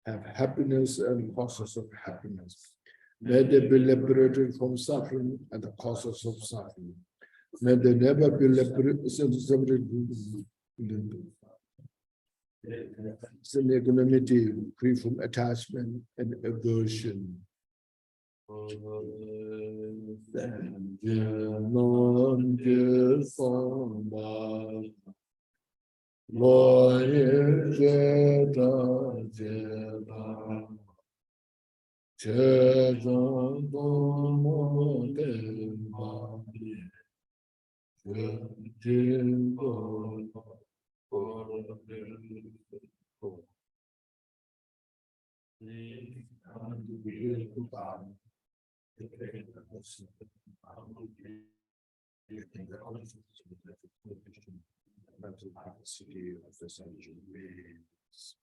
have happiness and causes of happiness. May they be liberated from suffering and the causes of suffering. May they never be liberated equanimity, free from attachment and aversion. Mental capacity of the sentient beings.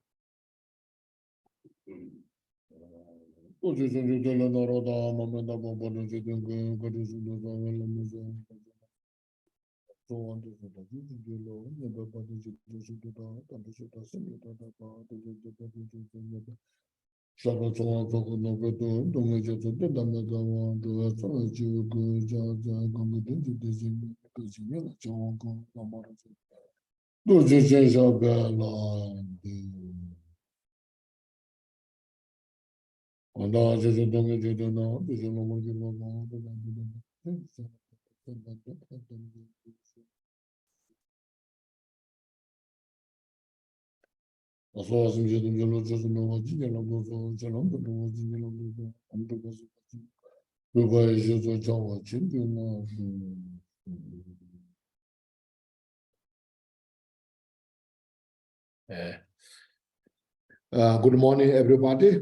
Good morning, everybody.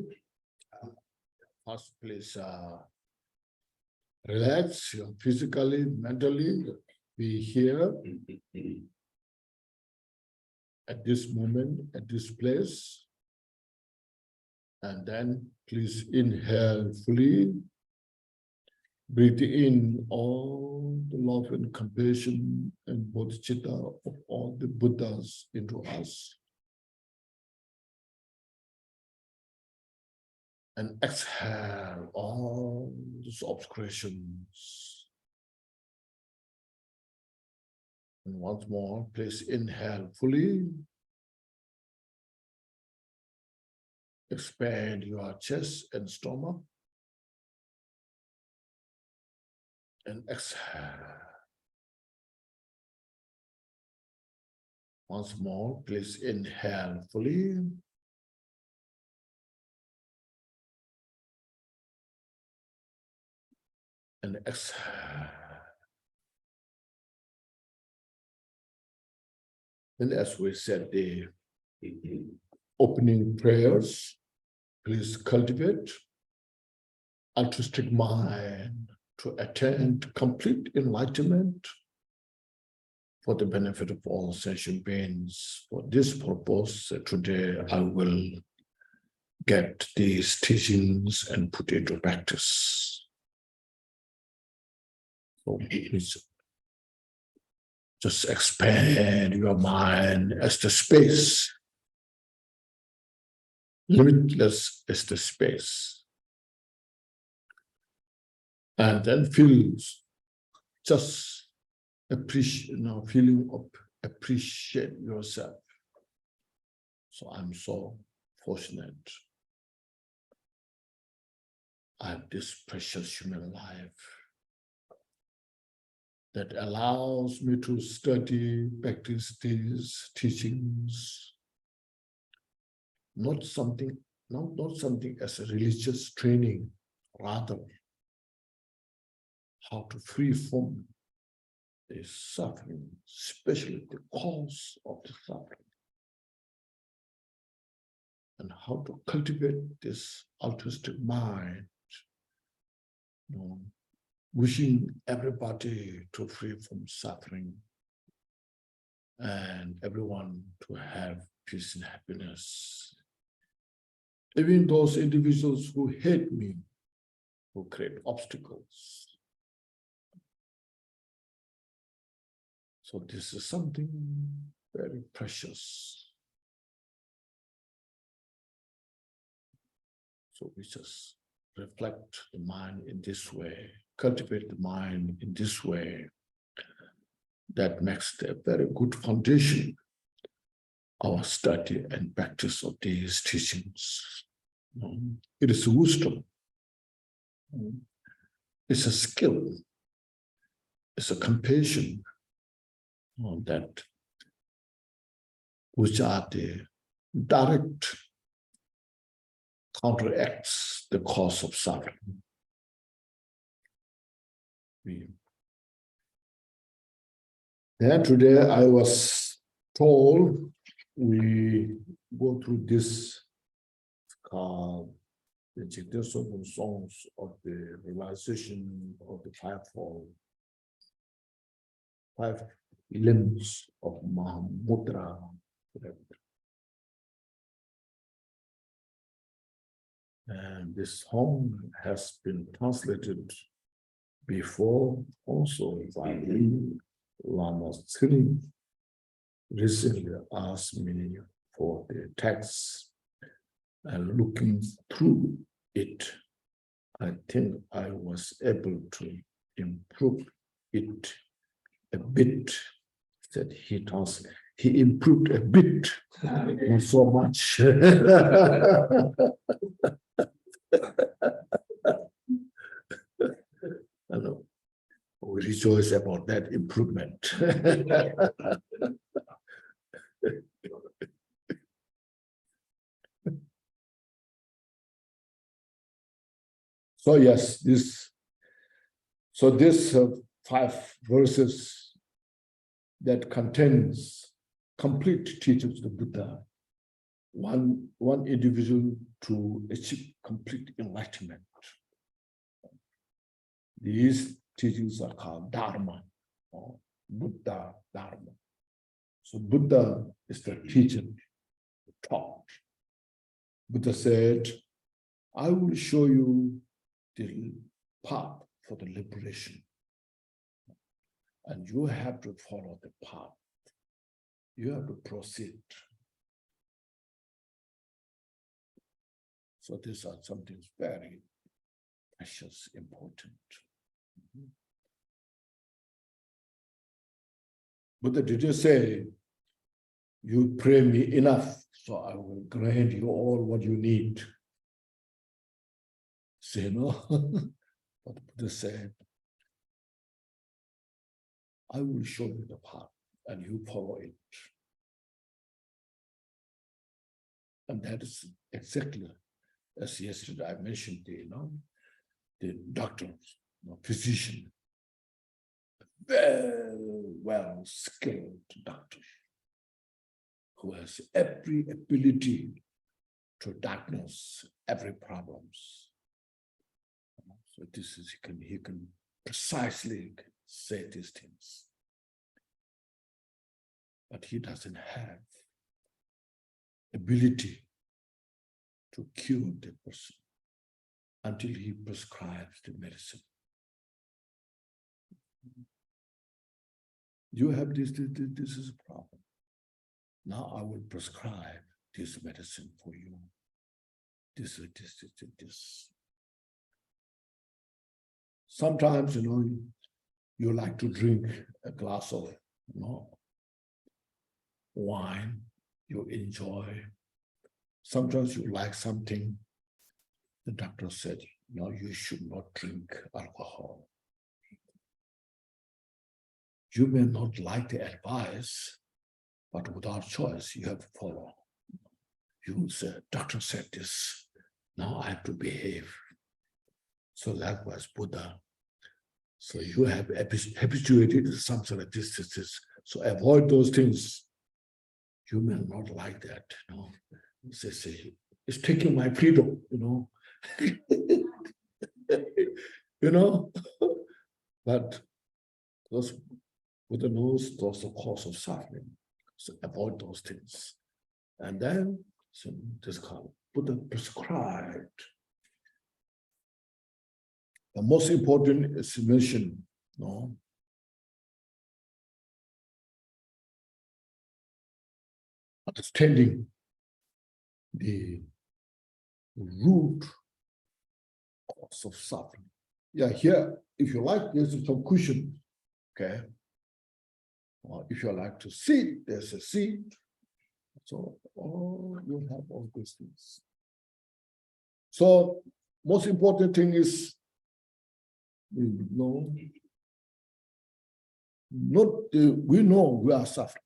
First, please relax physically, mentally. Be here at this moment, at this place. And then please inhale fully. Breathe in all the love and compassion and bodhicitta of all the Buddhas into us. And exhale all these obscurations. And once more, please inhale fully. Expand your chest and stomach. And exhale. Once more, please inhale fully. And exhale. And as we said, the opening prayers, please cultivate altruistic mind to attain complete enlightenment for the benefit of all sentient beings. For this purpose, today I will get these teachings and put into practice. So please just expand your mind as the space. Limitless is the space. And then feel just appreciate, feeling of appreciate yourself. So I'm so fortunate. I have this precious human life that allows me to study, practice these teachings. Not something as a religious training, rather how to free from the suffering, especially the cause of the suffering, and how to cultivate this altruistic mind, wishing everybody to free from suffering and everyone to have peace and happiness. Even those individuals who hate me, who create obstacles. So this is something very precious. So we just reflect the mind in this way, cultivate the mind in this way. That makes a very good foundation, our study and practice of these teachings. It is wisdom. It's a skill. It's a compassion that which are the direct counteracts the cause of suffering. Then today I was told we go through this called the songs of the realization of the five limbs of Mahamudra. And this home has been translated before also by Lama Tsering. Recently asked me for the text, and looking through it, I think I was able to improve it a bit. That he improved a bit, not so much. I know. We rejoice about that improvement. So yes, this 5 verses that contains complete teachings of the Buddha, one individual to achieve complete enlightenment. These teachings are called Dharma, or Buddha Dharma. So Buddha is the teacher, the taught. Buddha said, I will show you the path for the liberation. And you have to follow the path. You have to proceed. So these are something very precious, important. Buddha did you say, you pray me enough, so I will grant you all what you need. Say no. But Buddha said, I will show you the path and you follow it. And that is exactly as yesterday I mentioned the doctor, physician, very well skilled doctor who has every ability to diagnose every problems. So this is he can precisely say these things. But he doesn't have ability to cure the person until he prescribes the medicine. You have this is a problem. Now I will prescribe this medicine for you. This. Sometimes, you like to drink a glass of wine, you enjoy. Sometimes you like something. The doctor said, no, you should not drink alcohol. You may not like the advice, but without choice, you have to follow. You say, doctor said this, now I have to behave. So likewise, Buddha. So you have habituated to something like this. So avoid those things. You may not like that, Say, it's taking my freedom, But those Buddha knows those are the cause of suffering. So avoid those things. And then, so this called Buddha prescribed. The most important is mentioned, understanding the root cause of suffering. Yeah, here, if you like, there's some cushion. Okay. Or if you like to sit, there's a seat. So you have all these things. So most important thing is we know we are suffering.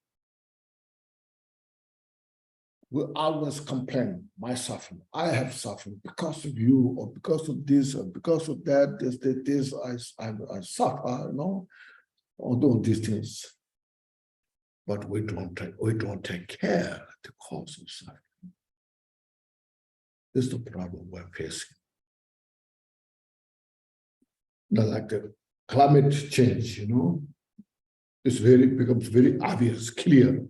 We always complain, my suffering. I have suffering because of you, or because of this, or because of that. This I suffer. All these things. But we don't take care of the cause of suffering. This is the problem we're facing. Like the climate change, becomes very obvious, clear,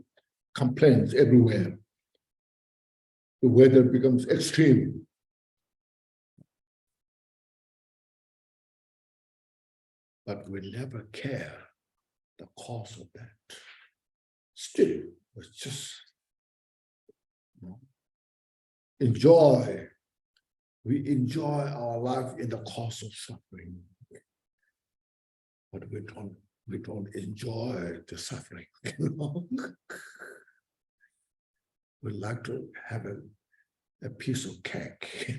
complaints everywhere. The weather becomes extreme. But we never care the cause of that. Still, it's just enjoy. We enjoy our life in the cause of suffering. But we don't enjoy the suffering. We like to have a piece of cake.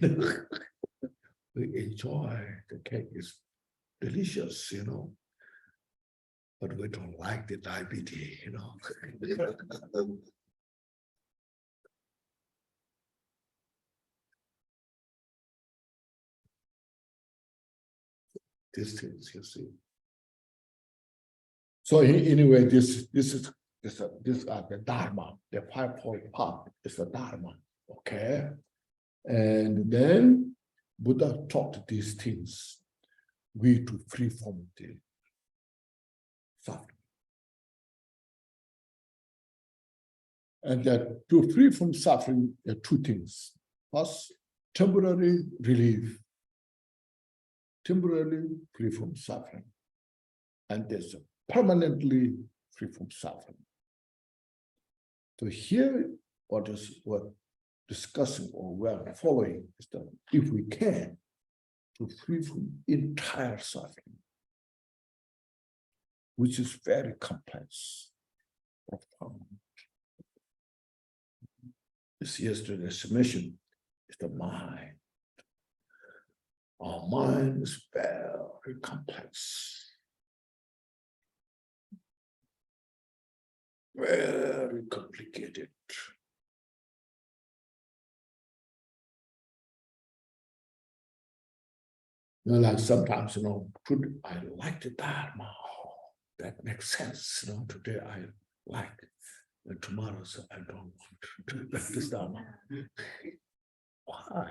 We enjoy the cake, is delicious, but we don't like the diabetes, These things, you see. So anyway, this is the Dharma, the 5-fold path is the Dharma, okay? And then Buddha taught these things, we to free from the suffering. And that to free from suffering, there are two things. First, temporary relief, temporarily free from suffering. And there's a permanently free from suffering. So here, what we're discussing or we're following is that if we can, to free from entire suffering, which is very complex, profound. This yesterday's submission is the mind. Our mind is very complex. Very complicated. Like sometimes, I like the Dharma. That makes sense. Today I like it. And tomorrow I don't want to do this Dharma. Why?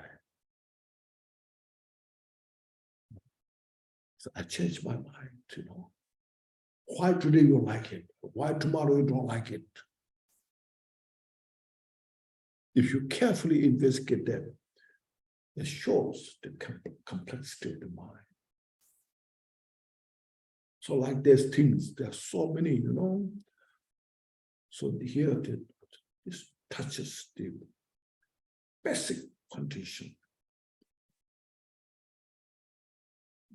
So I changed my mind, Why today you like it? Why tomorrow you don't like it? If you carefully investigate that, it shows the complexity of the mind. So like there's things, there's so many, So here, this touches the basic condition.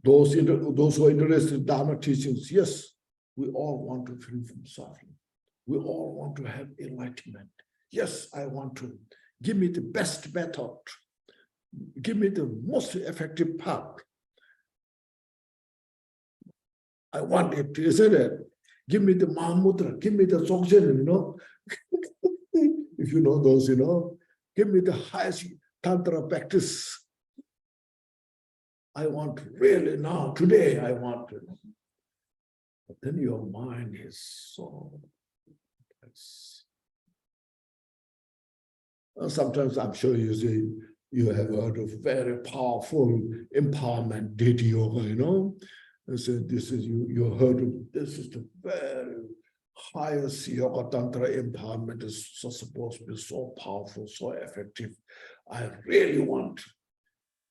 Those who are interested in Dharma teachings, yes, we all want to free from suffering. We all want to have enlightenment. Yes, I want to. Give me the best method. Give me the most effective path. I want it, isn't it? Give me the Mahamudra, give me the Dzogchen, If you know those, give me the highest Tantra practice. I want really now, today, I want to. But then your mind is so complex. Sometimes I'm sure you have heard of very powerful empowerment, deity yoga, So this is you heard of this is the very highest yoga tantra empowerment is supposed to be so powerful, so effective. I really want.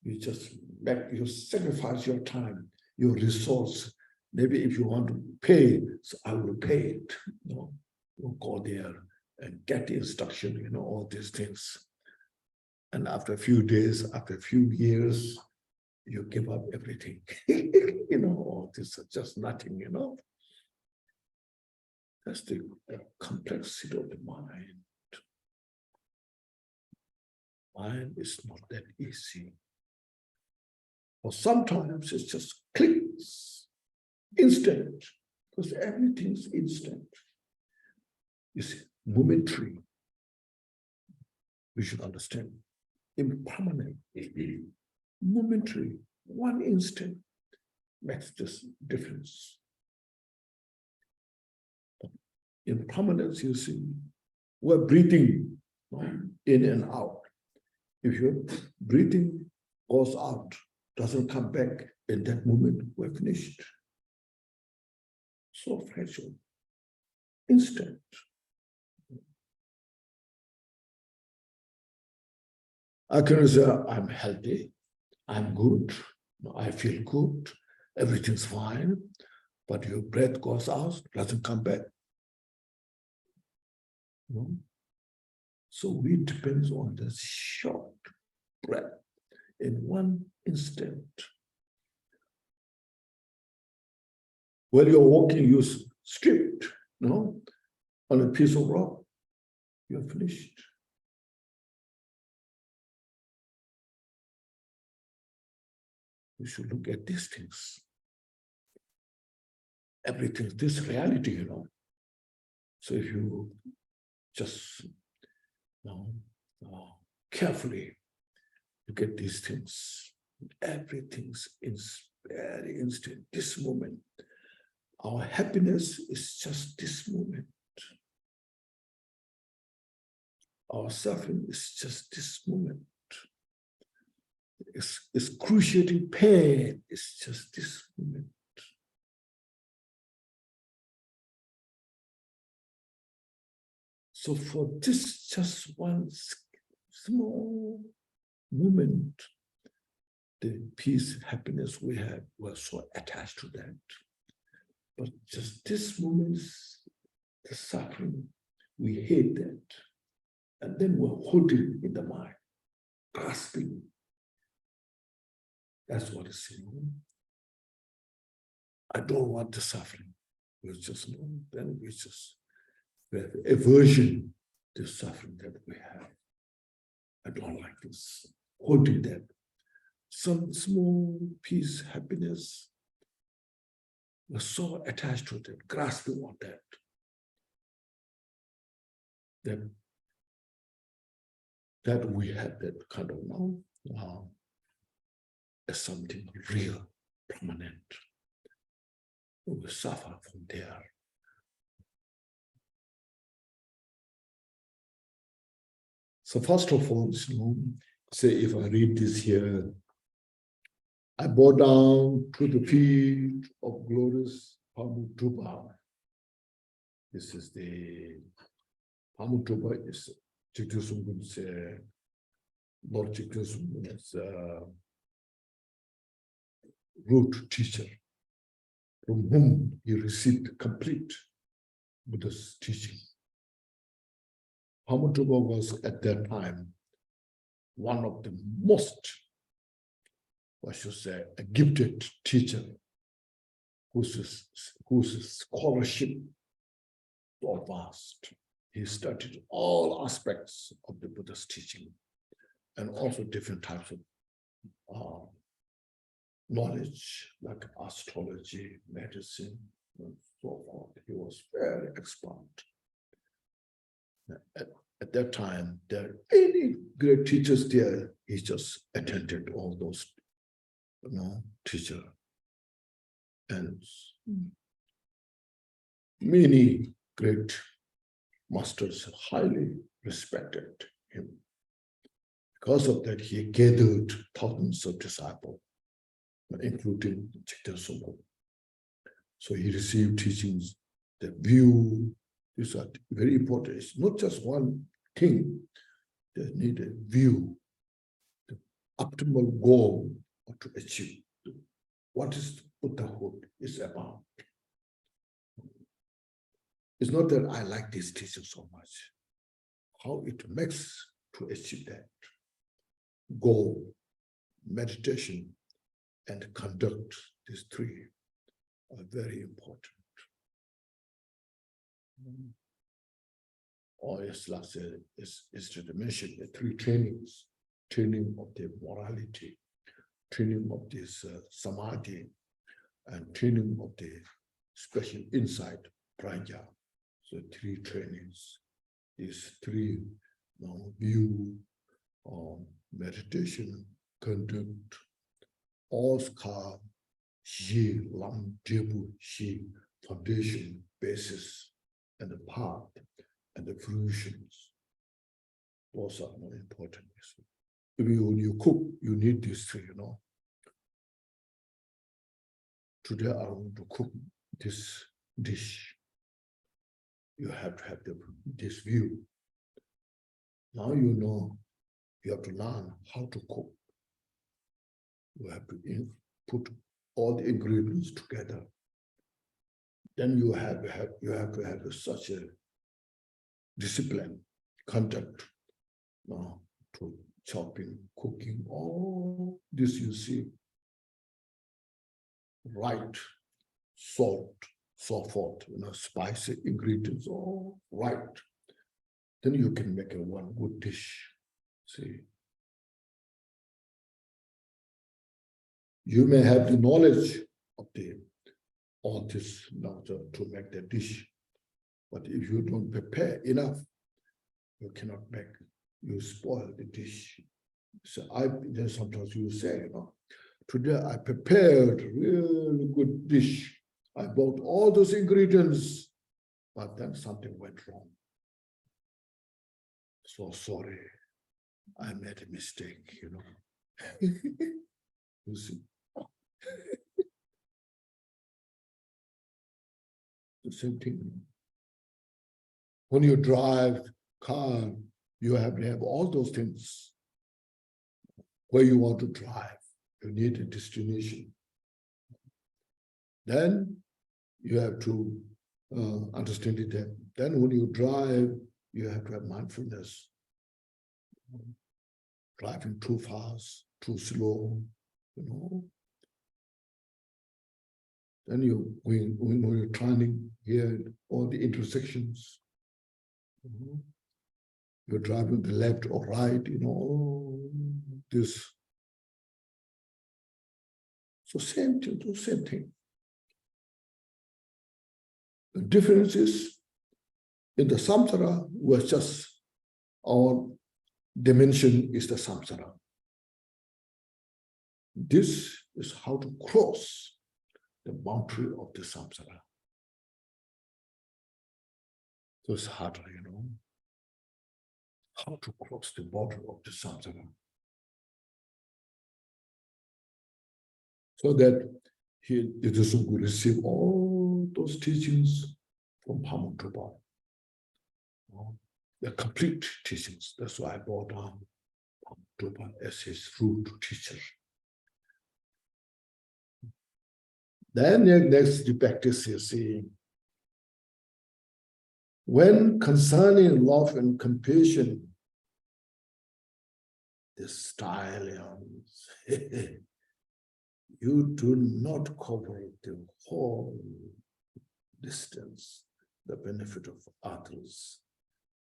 You sacrifice your time, your resource. Maybe if you want to pay, so I will pay it. You'll go there and get the instruction, all these things. And after a few days, after a few years, you give up everything. This is just nothing, That's the complexity of the mind. Mind is not that easy. Or sometimes it just clicks, instant, because everything's instant. It's momentary. We should understand. Impermanent, momentary, one instant makes this difference. Impermanence, you see, we're breathing in and out. If your breathing goes out, doesn't come back in that moment, we're finished. So fragile, instant. I can say, I'm healthy, I'm good, I feel good, everything's fine, but your breath goes out, doesn't come back. So we depend on this short breath in one instant. When you're walking, you stripped, on a piece of rock, you're finished. We should look at these things. Everything, this reality, So if you just carefully look at these things, everything's very instant, this moment. Our happiness is just this moment. Our suffering is just this moment. Excruciating pain is just this moment. So for this just one small moment, the peace, happiness we have, we're so attached to that. But just this moment, the suffering, we hate that. And then we're holding in the mind, grasping. That's what it's saying. I don't want the suffering. We just know, then we just have aversion to the suffering that we have. I don't like this. Holding that. Some small peace, happiness. We're so attached to that, grasping on that. That we have that kind of now as something real, permanent. We suffer from there. So first of all, say if I read this here, I bow down to the feet of glorious Mahamudra. This is the Mahamudra is Jigdasung's Lord Jigdasung's root teacher, from whom he received complete Buddha's teaching. Mahamudra was at that time one of the most, I should say, a gifted teacher whose scholarship so vast. He studied all aspects of the Buddha's teaching and also different types of knowledge like astrology, medicine, and so forth. He was very expert. At that time, there are any great teachers there. He just attended all those, teachers, and many great masters highly respected him. Because of that, he gathered thousands of disciples, including Jigdasung. So he received teachings, the view. These are very important. It's not just one thing. They need a view, the optimal goal to achieve. What is Buddhahood is about. It's not that I like this teaching so much. How it makes to achieve that goal, meditation, and conduct. These three are very important. Or as last said, is to mention the three trainings: training of the morality, training of this samadhi, and training of the special insight, prajna. So three trainings, these three view, meditation, conduct, all ska, shi, lam, jebu, shi, foundation, basis, and the path, and the fruitions. Those are more important. If when you cook, you need these three, Today I want to cook this dish. You have to have this view. Now you have to learn how to cook. You have to put all the ingredients together. Then you have to have such a discipline, conduct, to chopping, cooking, all this you see. Right, salt, so forth, spicy ingredients, all right. Then you can make one good dish. See, you may have the knowledge of all this to make the dish, but if you don't prepare enough, you cannot make. You spoil the dish. So then sometimes you say, today I prepared really good dish. I bought all those ingredients, but then something went wrong. So sorry, I made a mistake, You see. The same thing. When you drive car, you have to have all those things. Where you want to drive, you need a destination. Then you have to understand it. Then when you drive, you have to have mindfulness. Driving too fast, too slow, Then when you're turning here, all the intersections, you're driving the left or right, this. So same thing. The difference is in the samsara, we're just our dimension is the samsara. This is how to cross the boundary of the samsara. So it's harder, how to cross the border of the samsara. So that it is so good to receive all those teachings from Mahamudra. The complete teachings. That's why I brought down Mahamudra as his root teacher. Then next the practice you see. When concerning love and compassion, the stylings, you do not cover the whole distance, the benefit of others.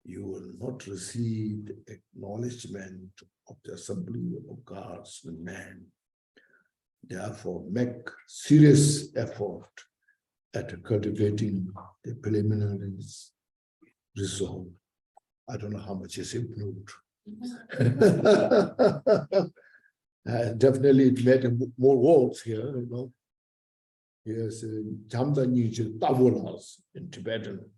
You will not receive the acknowledgement of the assembly of gods and men. Therefore, make serious effort at cultivating the preliminaries resolve. I don't know how much is improved. Definitely it made more words here, Yes, Jamba Nijil Tavulas in Tibetan.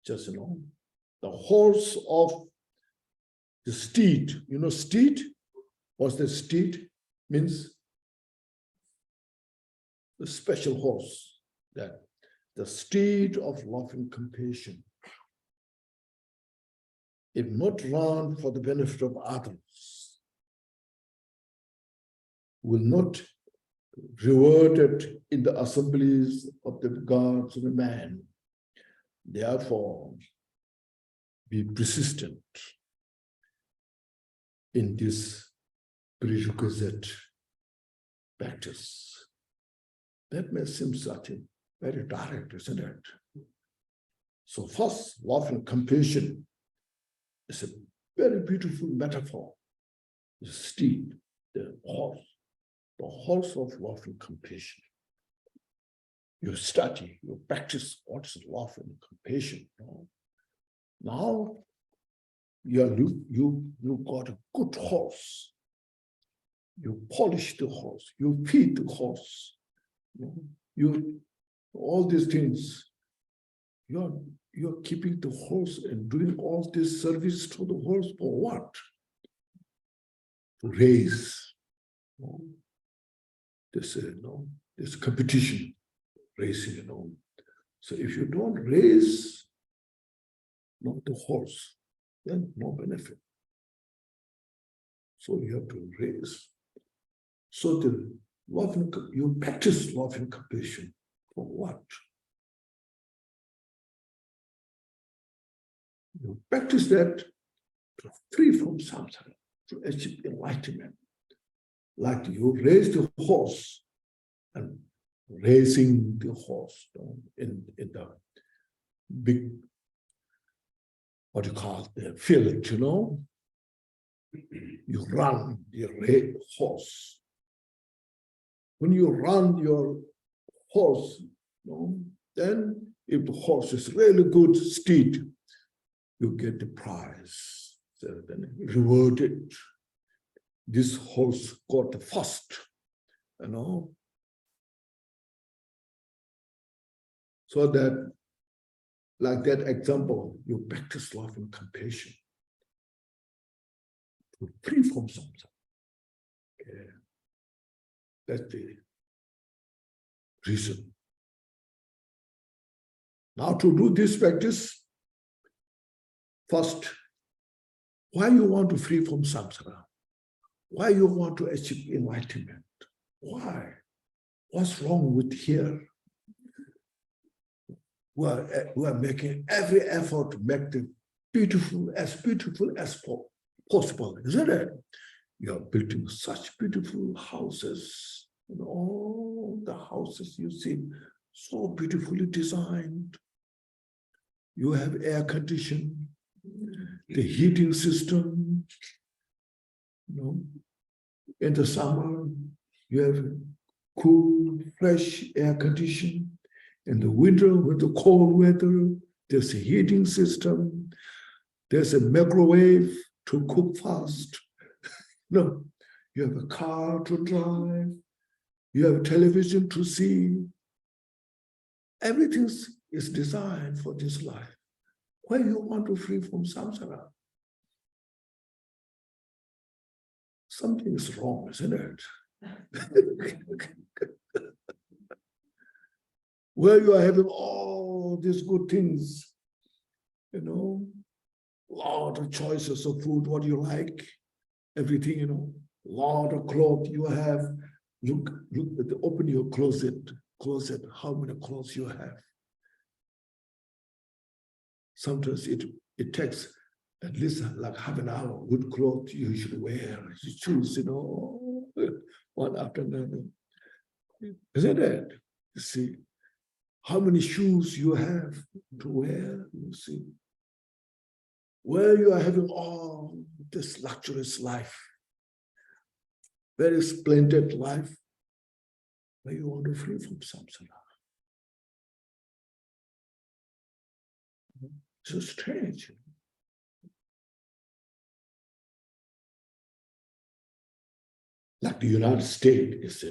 Just the horse of the steed. Steed? What's the steed? Means the special horse, that the steed of love and compassion. If not run for the benefit of others, will not rewarded in the assemblies of the gods and the man. Therefore, be persistent in this prerequisite practice. That may seem certain, very direct, isn't it? So first, love and compassion is a very beautiful metaphor. The steed, the horse of love and compassion. You study, you practice what is love and compassion. Now you got a good horse. You polish the horse, you feed the horse, you all these things. You're keeping the horse and doing all this service to the horse for what? To raise. This competition, racing, So if you don't raise the horse, then no benefit. So you have to raise. So you practice love and compassion for what? You practice that to free from samsara, to achieve enlightenment. Like you raise the horse and raising the horse in the big, what do you call it, the field, You run your horse. When you run your horse, then if the horse is really good steed, you get the prize. So then rewarded. This horse got the first, So that, like that example, you practice love and compassion to free from samsara. Okay. That's the reason. Now to do this practice, first, why you want to free from samsara? Why you want to achieve enlightenment? Why? What's wrong with here? We're making every effort to make it beautiful as possible, isn't it? You're building such beautiful houses, and all the houses you see so beautifully designed. You have air conditioning, the heating system. In the summer, you have cool, fresh air conditioning. In the winter, with the cold weather, there's a heating system. There's a microwave to cook fast. You have a car to drive. You have a television to see. Everything is designed for this life. Why you want to free from samsara? Something is wrong, isn't it? Where you are having all these good things, lot of choices of food, what you like, everything, lot of clothes you have. Look, open your closet, how many clothes you have. Sometimes it takes at least like half an hour, good clothes you should wear, you choose, one after another. Isn't it? You see, how many shoes you have to wear, you see. Where you are having all this luxurious life, very splendid life, where you want to free from samsara. So strange. Like the United States is,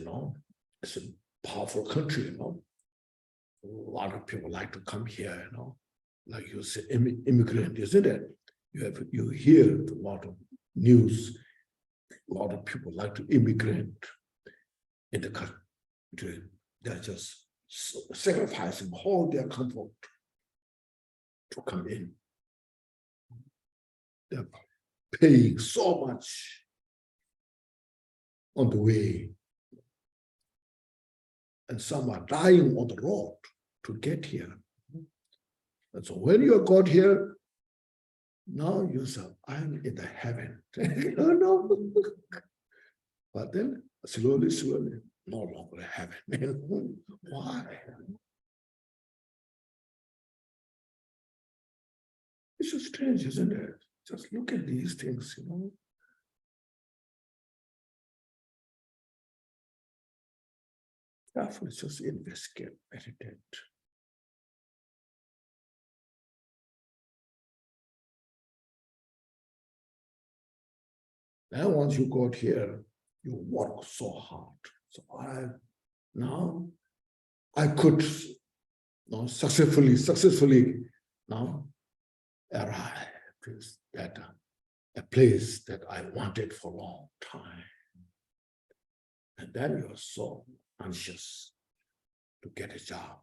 it's a powerful country, A lot of people like to come here, Like you say, immigrant, isn't it? You hear a lot of news. A lot of people like to immigrate in the country. They're just sacrificing all their comfort to come in. They're paying so much on the way. And some are dying on the road to get here. And so when you got here, now you say, I'm in the heaven. No. But then slowly, no longer heaven. Why? It's so strange, isn't it? Just look at these things, Carefully, just investigate, meditate. Then once you got here, you work so hard. So I could successfully now arrive at a place that I wanted for a long time. And then you're so anxious to get a job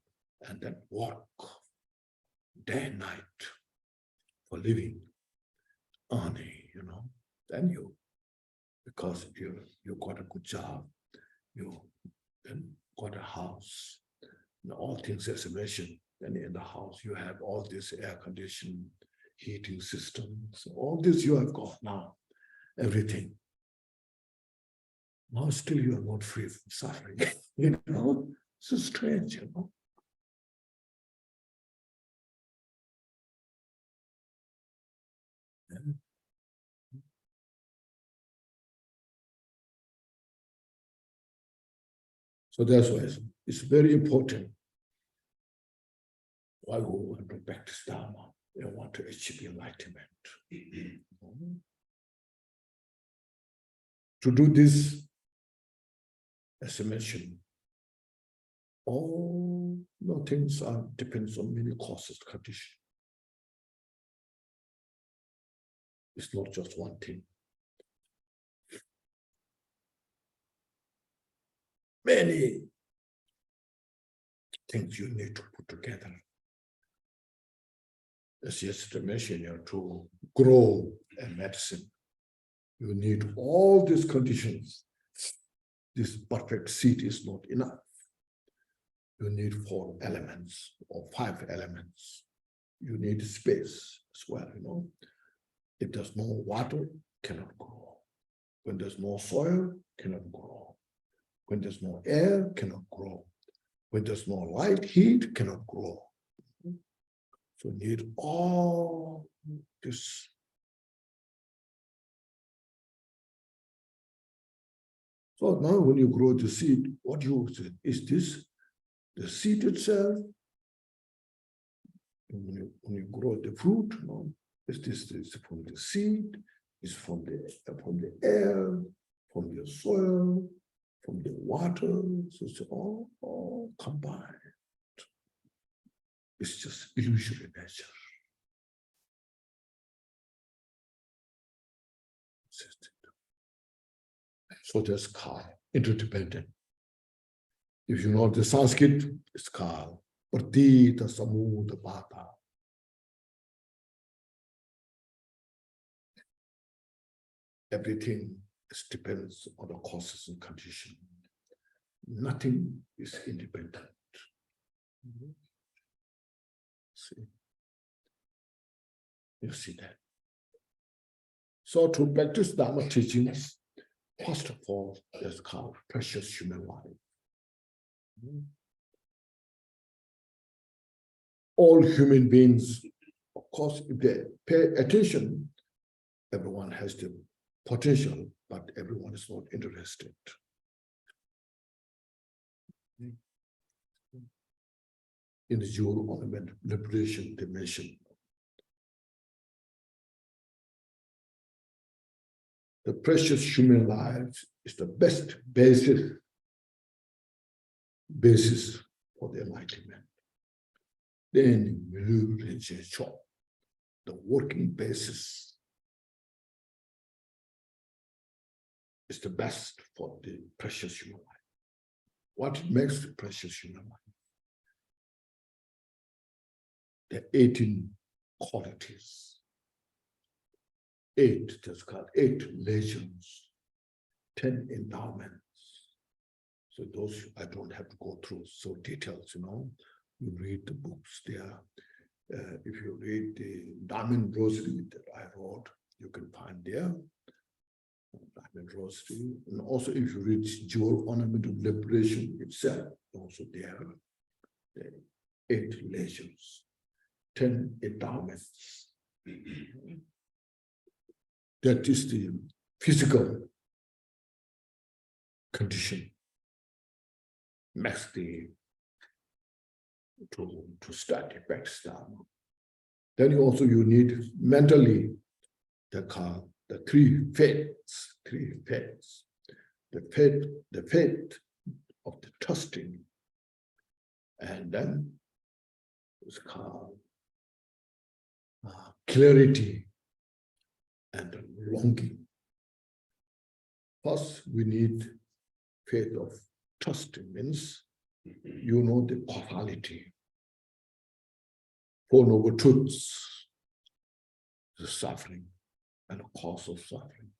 and then work day and night for living, earning, then because you got a good job, you then got a house, all things as I mentioned, and in the house you have all this air conditioning, heating systems, all this you have got now, everything. Now still you are not free from suffering. So strange, So that's why it's very important why we want to practice Dharma and want to achieve enlightenment. To do this, as I mentioned, all the things depends on many causes, conditions. It's not just one thing. Many things you need to put together. As yesterday mentioned, to grow a medicine, you need all these conditions. This perfect seed is not enough. You need 4 elements or 5 elements. You need space as well, If there's no water, cannot grow. When there's no soil, cannot grow. When there's no air, cannot grow. When there's no light, heat, cannot grow. So need all this. So now when you grow the seed, what you say, is this the seed itself? When you grow the fruit, is this from the seed? Is from the air, from the soil, from the water? So it's all combined. It's just illusory nature. So that's Kal, interdependent. If you know the Sanskrit, it's Kal. Pratita Samudra Bhata. Everything depends on the causes and conditions. Nothing is independent. See? You see that? So to practice Dharma teachings, first of all, is called precious human life. All human beings, of course, if they pay attention, everyone has the potential, but everyone is not interested. In the Jewel Ornament Liberation dimension, the precious human life is the best basis for the enlightenment. Then the working basis is the best for the precious human life. What makes the precious human life? The 18 qualities. 8, that's called 8 legends, 10 endowments. So those I don't have to go through so details, You read the books there. If you read the Diamond Rosary that I wrote, you can find there. diamond rosary. And also if you read Jewel Ornament of Liberation itself, also there, the 8 layers, 10 endowments. That is the physical condition. Makes the to study practice Dharma. Then you need mentally the 3 faiths, the faith of the trusting, and then it's called clarity and longing. First, we need faith of trusting, means you know the causality. 4 Noble Truths, the suffering and the cause of suffering.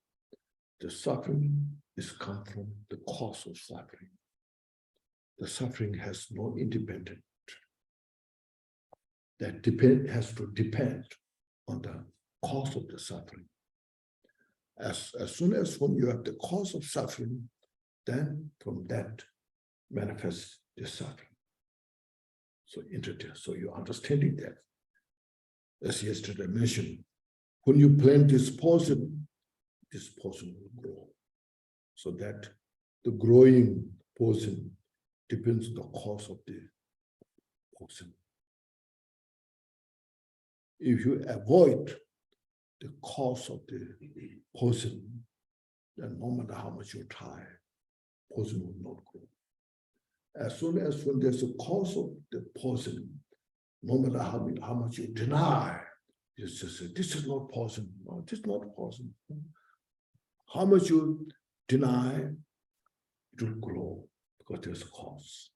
The suffering is come from the cause of suffering. The suffering has no independent. That has to depend on the cause of the suffering. As soon as when you have the cause of suffering, then from that manifests the suffering. So you're understanding that. As yesterday mentioned, when you plant this poison will grow. So that the growing poison depends on the cause of the poison. If you avoid the cause of the poison, then no matter how much you try, poison will not grow. As soon as when there's a cause of the poison, no matter how much you deny, you just say, this is not poison. No, this is not poison. How much you deny, it will grow because there's a cause.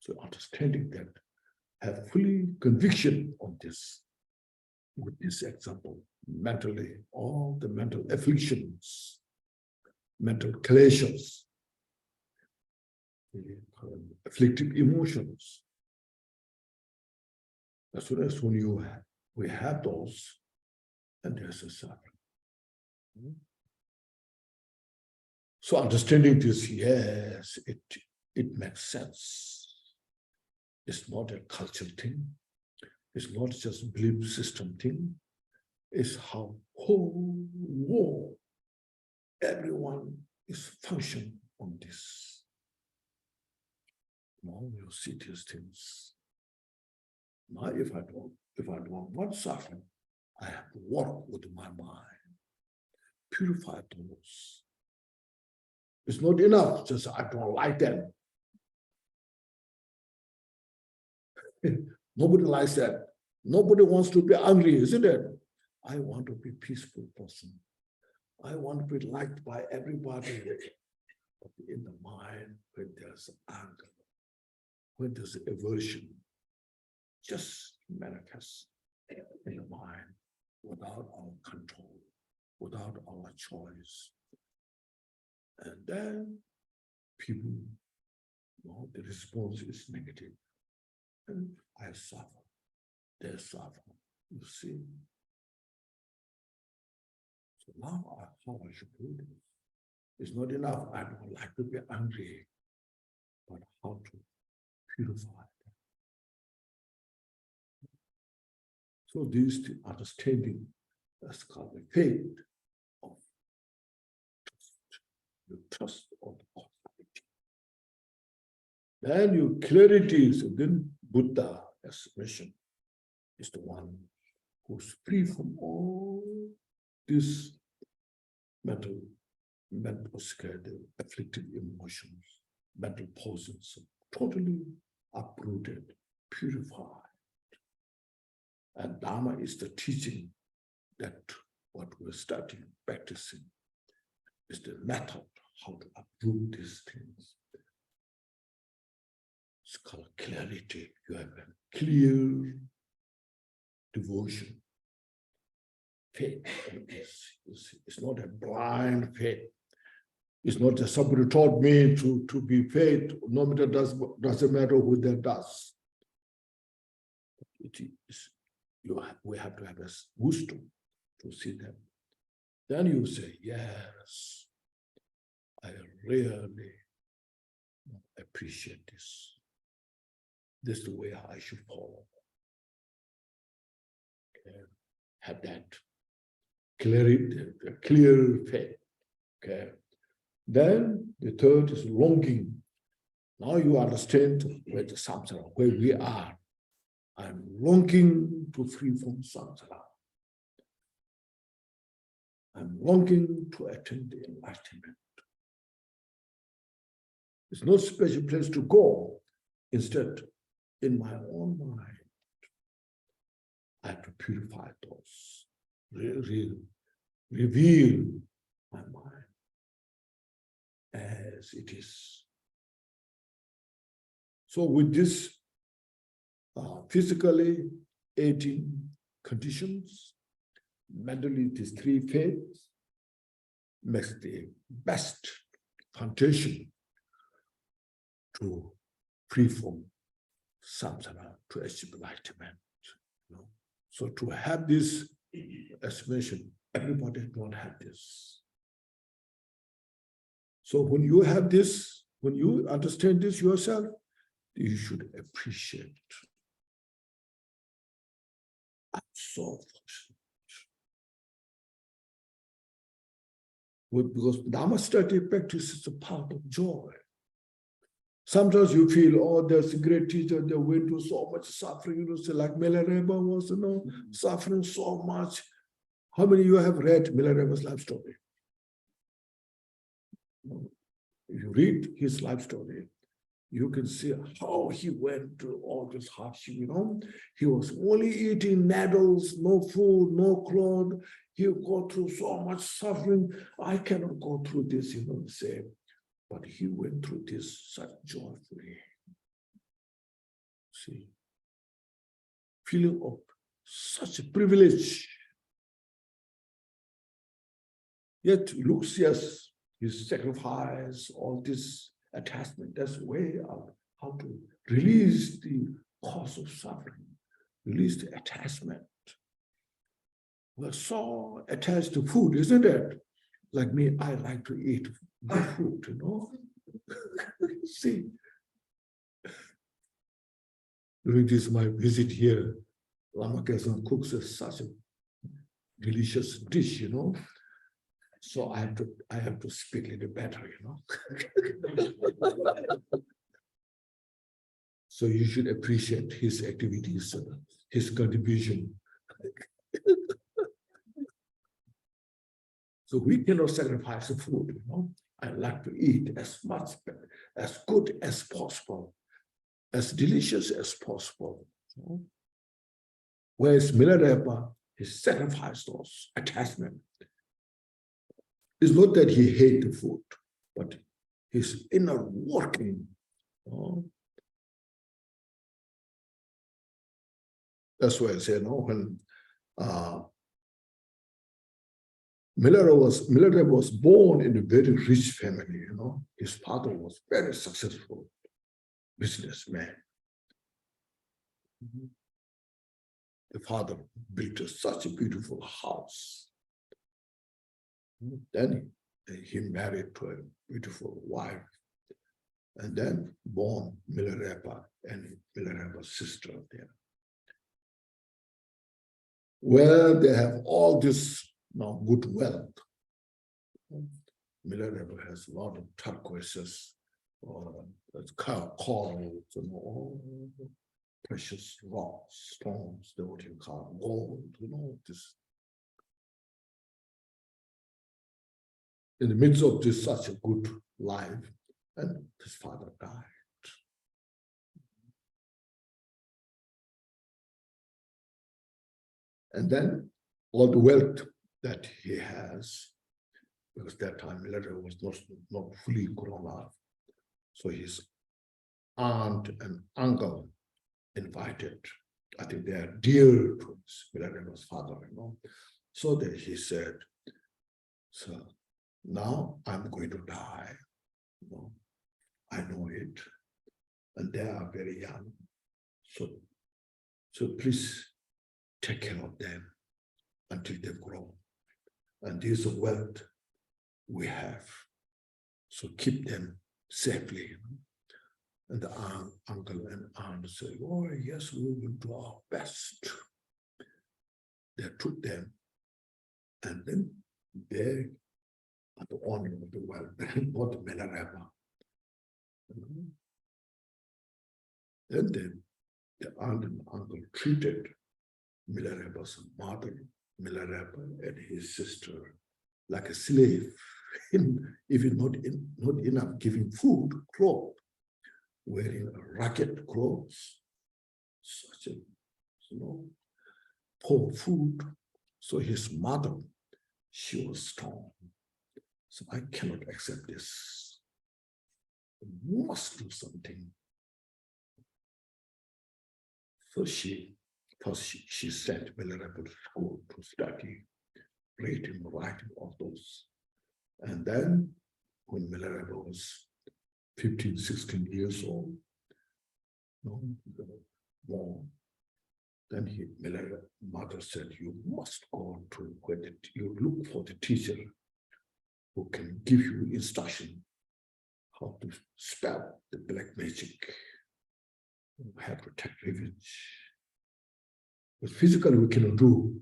So understanding that, have fully conviction on this. With this example, mentally, all the mental afflictions, mental clashes, afflictive emotions. As soon as when we have those, and there's a suffering. So understanding this, yes, it makes sense. It's not a cultural thing. It's not just belief system thing. It's how whole world, everyone is functioning on this. Now you see these things. Now if I don't want suffering, I have to work with my mind, purify those. It's not enough, just I don't like them. Nobody likes that. Nobody wants to be angry, isn't it? I want to be a peaceful person. I want to be liked by everybody. But in the mind, when there's anger, when there's aversion, just manifest in the mind without our control, without our choice. And then people, the response is negative. And I suffer. They suffer. You see. So now how I should do this. It's not enough. I don't like to be angry, but how to purify them. So this the understanding, that's called the faith of trust. You trust on the possibility. Then your clarity is, then Buddha expression is the one who's free from all these mental afflictive emotions, mental poisons, totally uprooted, purified. And Dharma is the teaching that what we're studying, practicing, is the method how to uproot these things. It's called clarity. You have a clear devotion. Faith is not a blind faith. It's not that somebody taught me to be faith, no matter doesn't matter who that does. It is, we have to have a wisdom to see them. Then you say, yes, really appreciate this. This is the way I should follow. Okay. Have that clear faith. Okay. Then the third is longing. Now you understand where the samsara, where we are. I'm longing to free from samsara. I'm longing to attain the enlightenment. There's no special place to go. Instead, in my own mind, I have to purify those, reveal my mind as it is. So with this physically 18 conditions, mentally these 3 faiths, makes the best foundation to free from samsara, to achieve enlightenment. You know? So to have this estimation, everybody don't have this. So when you have this, when you understand this yourself, you should appreciate it. I'm so fortunate. Because Dhamma study practice is a part of joy. Sometimes you feel, oh, there's a great teacher, they went through so much suffering, you know, say like Venerable was, you know, suffering so much. How many of you have read Venerable's life story? If you read his life story, you can see how he went through all this hardship, you know. He was only eating needles, no food, no clothes. He got through so much suffering. I cannot go through this, you know, say. But he went through this such joyfully. See, feeling of such a privilege. Yet looks, yes, his sacrifice, all this attachment, that's a way of how to release the cause of suffering, release the attachment. We're so attached to food, isn't it? Like me, I like to eat good food, you know. See, during this my visit here, Lama Khyentse cooks such a delicious dish, you know. So I have to speak a little better, you know. So you should appreciate his activities, his contribution. So we cannot sacrifice the food, you know. I like to eat as much, as good as possible, as delicious as possible. You know? Whereas Milarepa, he sacrificed those attachments. It's not that he hates the food, but his inner working. You know? That's why I say, you know, when Venerable was born in a very rich family, you know. His father was very successful businessman. The father built such a beautiful house. Then he married to a beautiful wife, and then born Milarepa and Milarepa's sister there. Well, they have all this now good wealth. Milarepa has a lot of turquoises, corals, and all precious rocks, stones, what you call gold, you know, this. In the midst of this such a good life, and his father died. And then all the wealth that he has, because that time Milarepa was not fully grown up. So his aunt and uncle invited, I think they are dear to Milarepa's father, you know. So that he said, so now I'm going to die, you know. I know it, and they are very young. So please take care of them until they grow. And this wealth we have. So keep them safely. And the uncle and aunt say, oh, yes, we will do our best. They took them, and then they are the owner of the well, not the Venerable. Then the aunt and uncle treated Venerable's mother, Venerable, and his sister like a slave, even not enough giving food, clothes, wearing ragged clothes, such a poor food. So his mother, she was strong. So I cannot accept this. We must do something. So she sent Venerable to school to study, reading, writing, all those. And then when Venerable was 15, 16 years old, more, then Venerable mother said, you must go to where you look for the teacher who can give you instruction how to spell the black magic, how to take revenge. But physically we cannot do.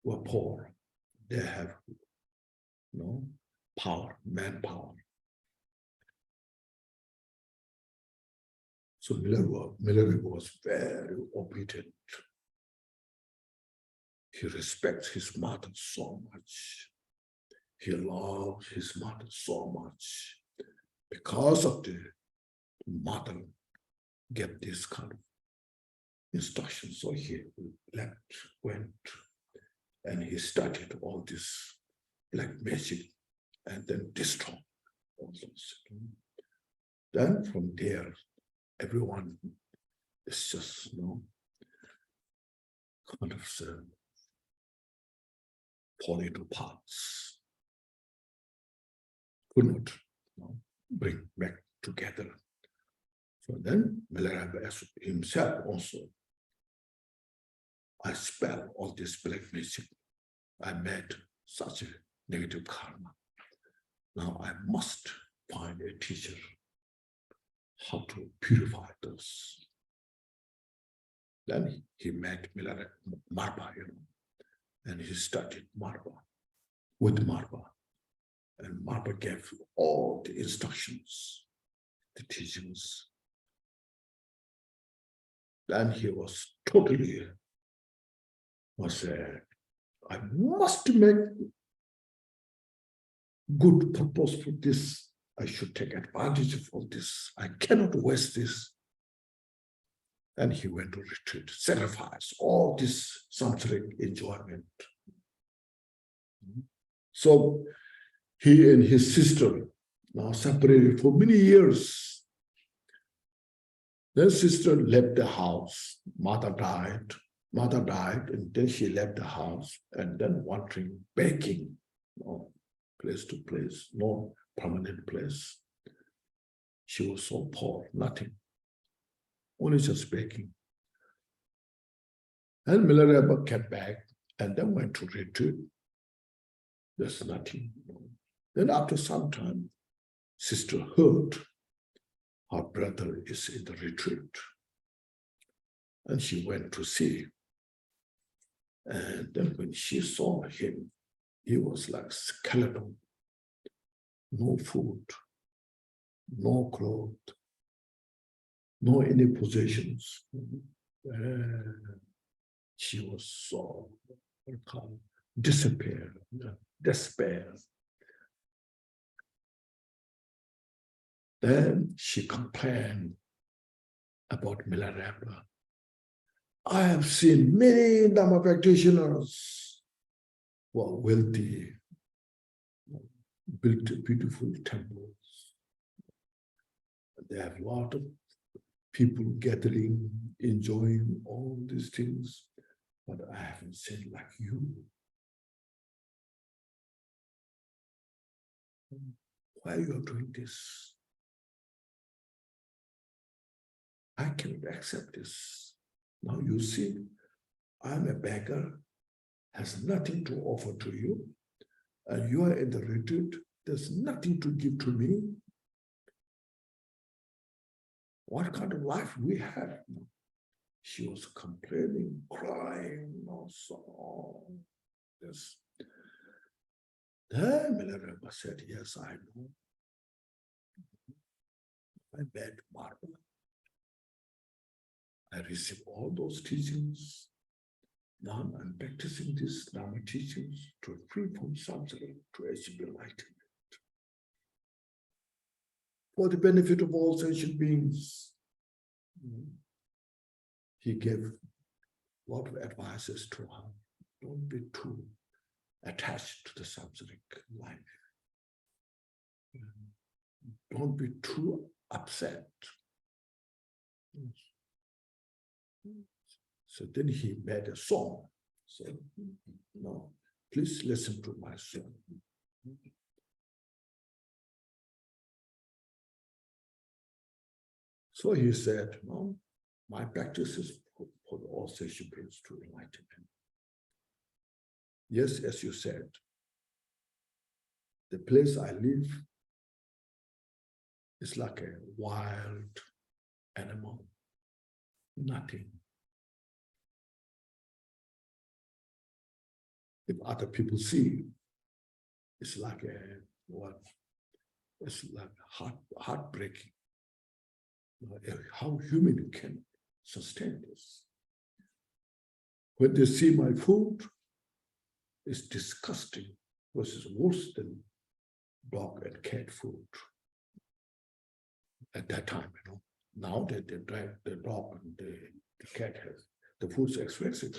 We're poor. They have power, manpower. So Venerable was very obedient. He respects his mother so much. He loves his mother so much. Because of the mother get this kind of instruction, so he went, and he studied all this black magic, and then destroyed all those. Then from there, everyone is just kind of fall into parts. Could not bring back together. So then Venerable himself also, I spell all this black magic. I made such a negative karma. Now I must find a teacher how to purify those. Then he met Marpa, and he studied Marpa with Marpa. And Marpa gave all the instructions, the teachings. Then he was totally, I must make good purpose for this. I should take advantage of all this. I cannot waste this. And he went to retreat, sacrifice all this samsaric enjoyment. So he and his sister now separated for many years. Then sister left the house. Mother died, and then she left the house, and then wandering, begging, place to place, no permanent place. She was so poor, nothing, only just begging. And Venerable came back and then went to retreat. There's nothing. Then after some time, sister heard her brother is in the retreat. And she went to see. And then when she saw him, he was like skeleton. No food, no clothes, no any possessions. She was so despair. Then she complained about Venerable. I have seen many Dhamma practitioners who are wealthy, built beautiful temples. They have a lot of people gathering, enjoying all these things, but I haven't seen like you. Why are you doing this? I cannot accept this. Now you see, I'm a beggar, has nothing to offer to you, and you are in the retreat, there's nothing to give to me. what kind of life we have. She was complaining, crying, also. Yes. Then Venerable said, yes, I know. I met Mahamudra. I received all those teachings. Now I'm practicing these Dharma teachings to free from suffering, to achieve enlightenment. For the benefit of all sentient beings. He gave a lot of advices to her. Don't be too attached to the samsaric life. Don't be too upset. So then he made a song. Said, no, please listen to my song. So he said, no, my practice is for all sentient beings to enlightenment. Yes, as you said, the place I live is like a wild animal, nothing. If other people see, it's like a what? It's like heartbreaking. How human can sustain this? When they see my food, it's disgusting, because it's worse than dog and cat food. At that time, now that they drive the dog and the cat has the food's expensive,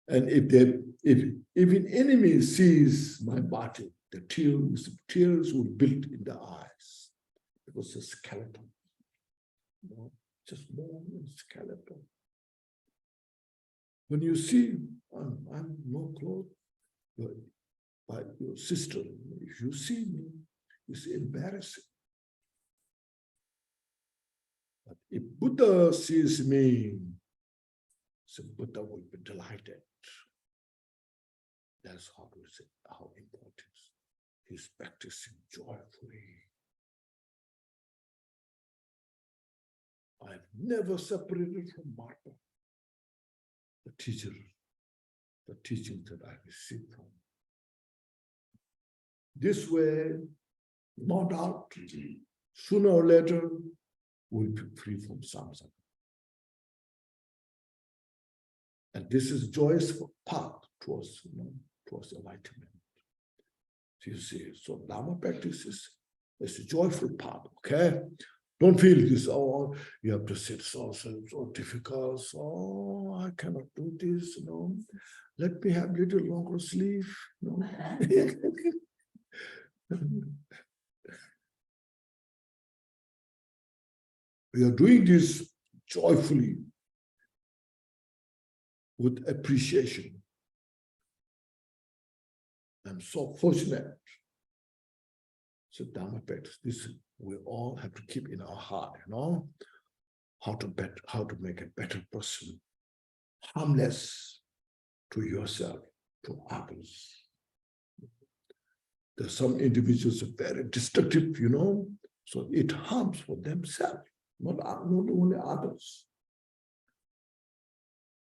And if an enemy sees my body, the tears will build in the eyes. It was a skeleton, just more than a skeleton. When you see, I'm no clothes, but your sister, if you see me, it's embarrassing. But if Buddha sees me, so Buddha will be delighted. That's how to say how important he's practicing joyfully. I've never separated from Martha, the teacher, the teaching that I received from. This way, no doubt, sooner or later, we'll be free from samsara. And this is joyous path towards enlightenment. So you see, so Dharma practice is a joyful path, okay? Don't feel this, oh, you have to sit so difficult, so I cannot do this, Let me have a little longer sleep, We are doing this joyfully, with appreciation. I'm so fortunate. So Dharma practice, this we all have to keep in our heart, how to make a better person, harmless to yourself, to others. There's some individuals are very destructive, so it harms for themselves, not only others.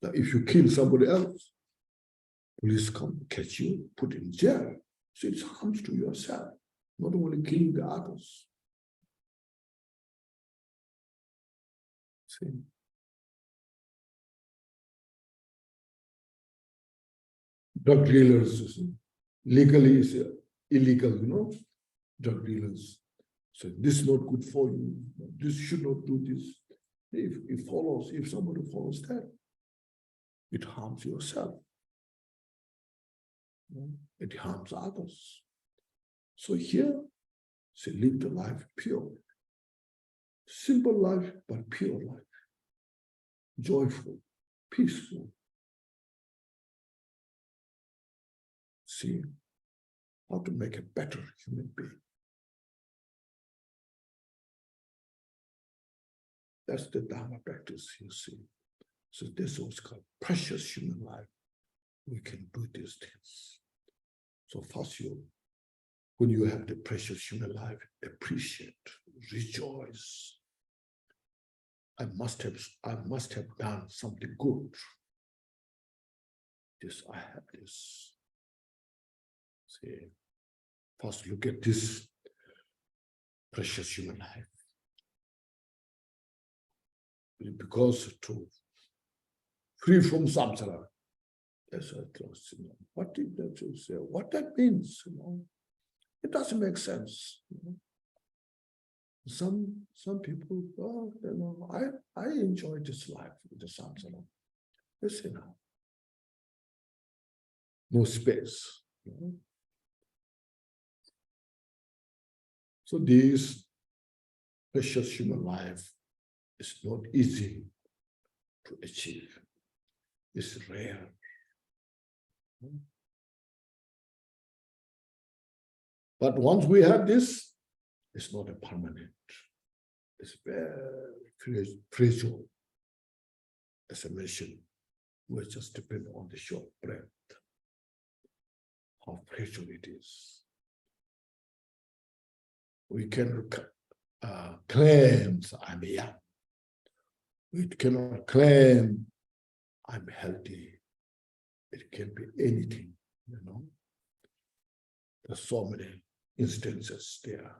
Now, if you kill somebody else, police come catch you, put in jail. So it harms to yourself, not only killing the others. See? Drug dealers, legally is illegal, drug dealers. So this is not good for you. This should not do this. If somebody follows that, it harms yourself. It harms others. So here, say, live the life pure. Simple life, but pure life. Joyful, peaceful. See how to make a better human being. That's the Dharma practice, you see. So this is what's called precious human life. We can do these things. So first you when you have the precious human life, appreciate, rejoice. I must have done something good. This, I have this. See, first look at this precious human life. Because to free from samsara, that's a close, what did that say? What that means, it doesn't make sense. Some people, I enjoy this life with the samsara. It's enough. No space. So this precious human life is not easy to achieve. It's rare. But once we have this, it's not a permanent. It's very fragile. As I mentioned, we just depend on the short breath. How fragile it is. We can claim I'm young. We cannot claim I'm healthy. It can be anything, There's so many instances there.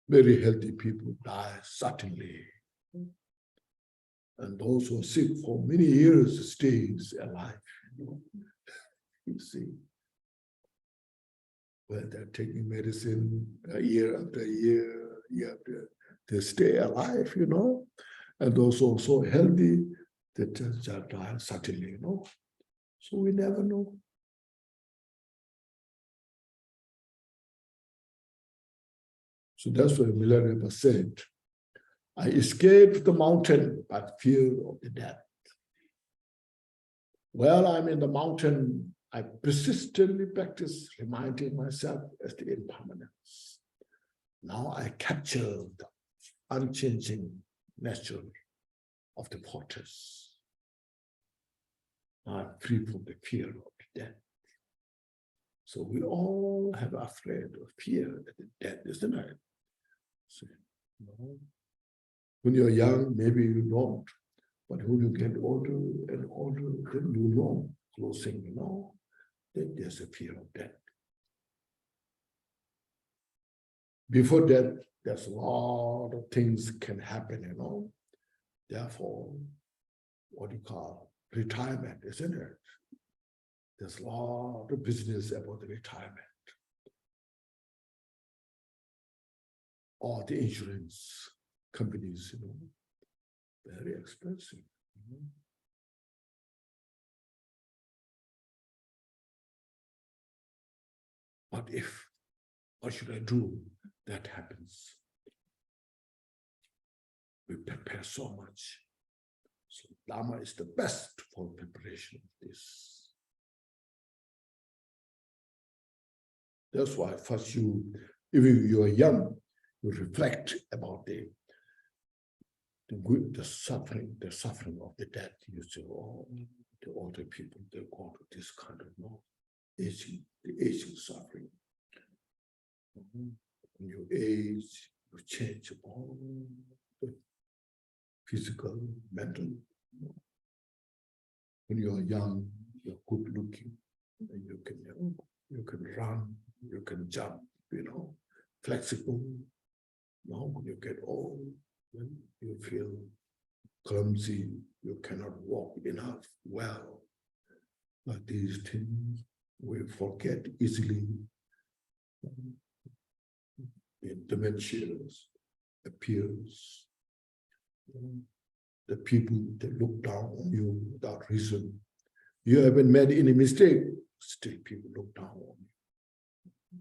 Very healthy people die suddenly. And those who are sick for many years stays alive. You see, well, they're taking medicine year after year, they stay alive, and those who are so healthy, they just die suddenly, So we never know. So that's why Venerable said, I escaped the mountain by fear of the death. While I'm in the mountain, I persistently practice reminding myself as the impermanence. Now I capture the unchanging nature of the fortress. I'm free from the fear of death. So we all have afraid of fear of death, isn't it? So, when you're young, maybe you don't. But when you get older and older, then closing, that there's a fear of death. Before death, there's a lot of things can happen, Therefore, what you call retirement, isn't it? There's a lot of business about the retirement. Or the insurance companies, very expensive. What if? What should I do? That happens. We prepare so much. So Dharma is the best for preparation of this. That's why first if you are young, you reflect about the suffering of the death. You say, oh, the older people, they go to this kind of the aging suffering. When you age, you change all the physical, mental. When you are young, you're good looking, and you can run, you can jump, flexible. Now when you get old, when you feel clumsy, you cannot walk enough well. But these things we forget easily. The dementia appears. The people that look down on you without reason. You haven't made any mistake, still people look down on you.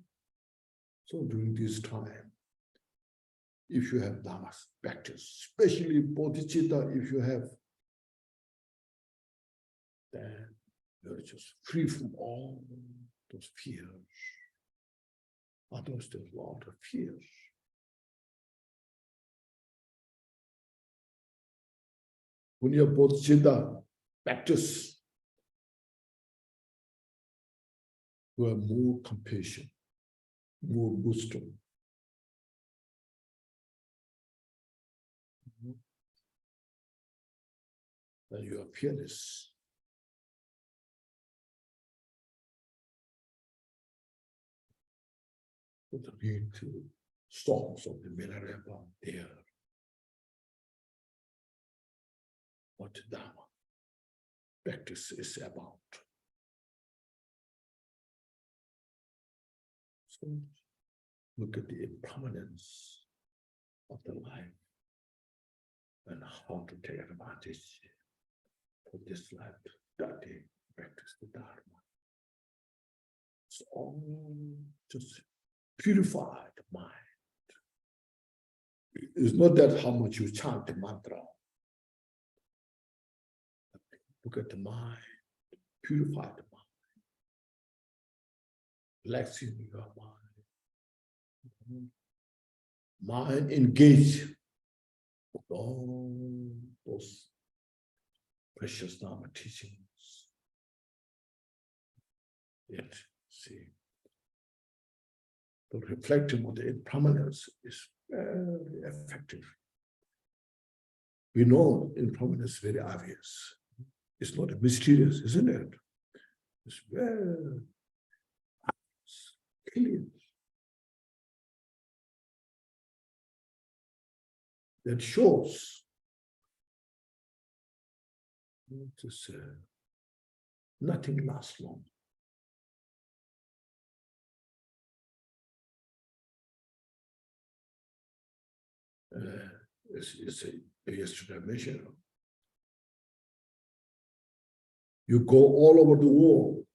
So during this time, if you have Dharma practice, especially bodhicitta, if you have, then you're just free from all those fears. Otherwise, there's a lot of fears. When you're bodhicitta, practice who have more compassion, more wisdom. And you are fearless. With the need to storms of the Venerable there. What Dharma practice is about. So look at the impermanence of the life and how to take advantage for this life to study, practice the Dharma. It's all just purify the mind. It's not that how much you chant the mantra. Look at the mind, purify the mind, relaxing your mind. Mind engaged with all those precious Dharma teachings. Yet, see, the reflecting on the impermanence is very effective. We know impermanence is very obvious. It's not mysterious, isn't it? It's very clear. That shows nothing lasts long. It's yesterday I mentioned. You go all over the world.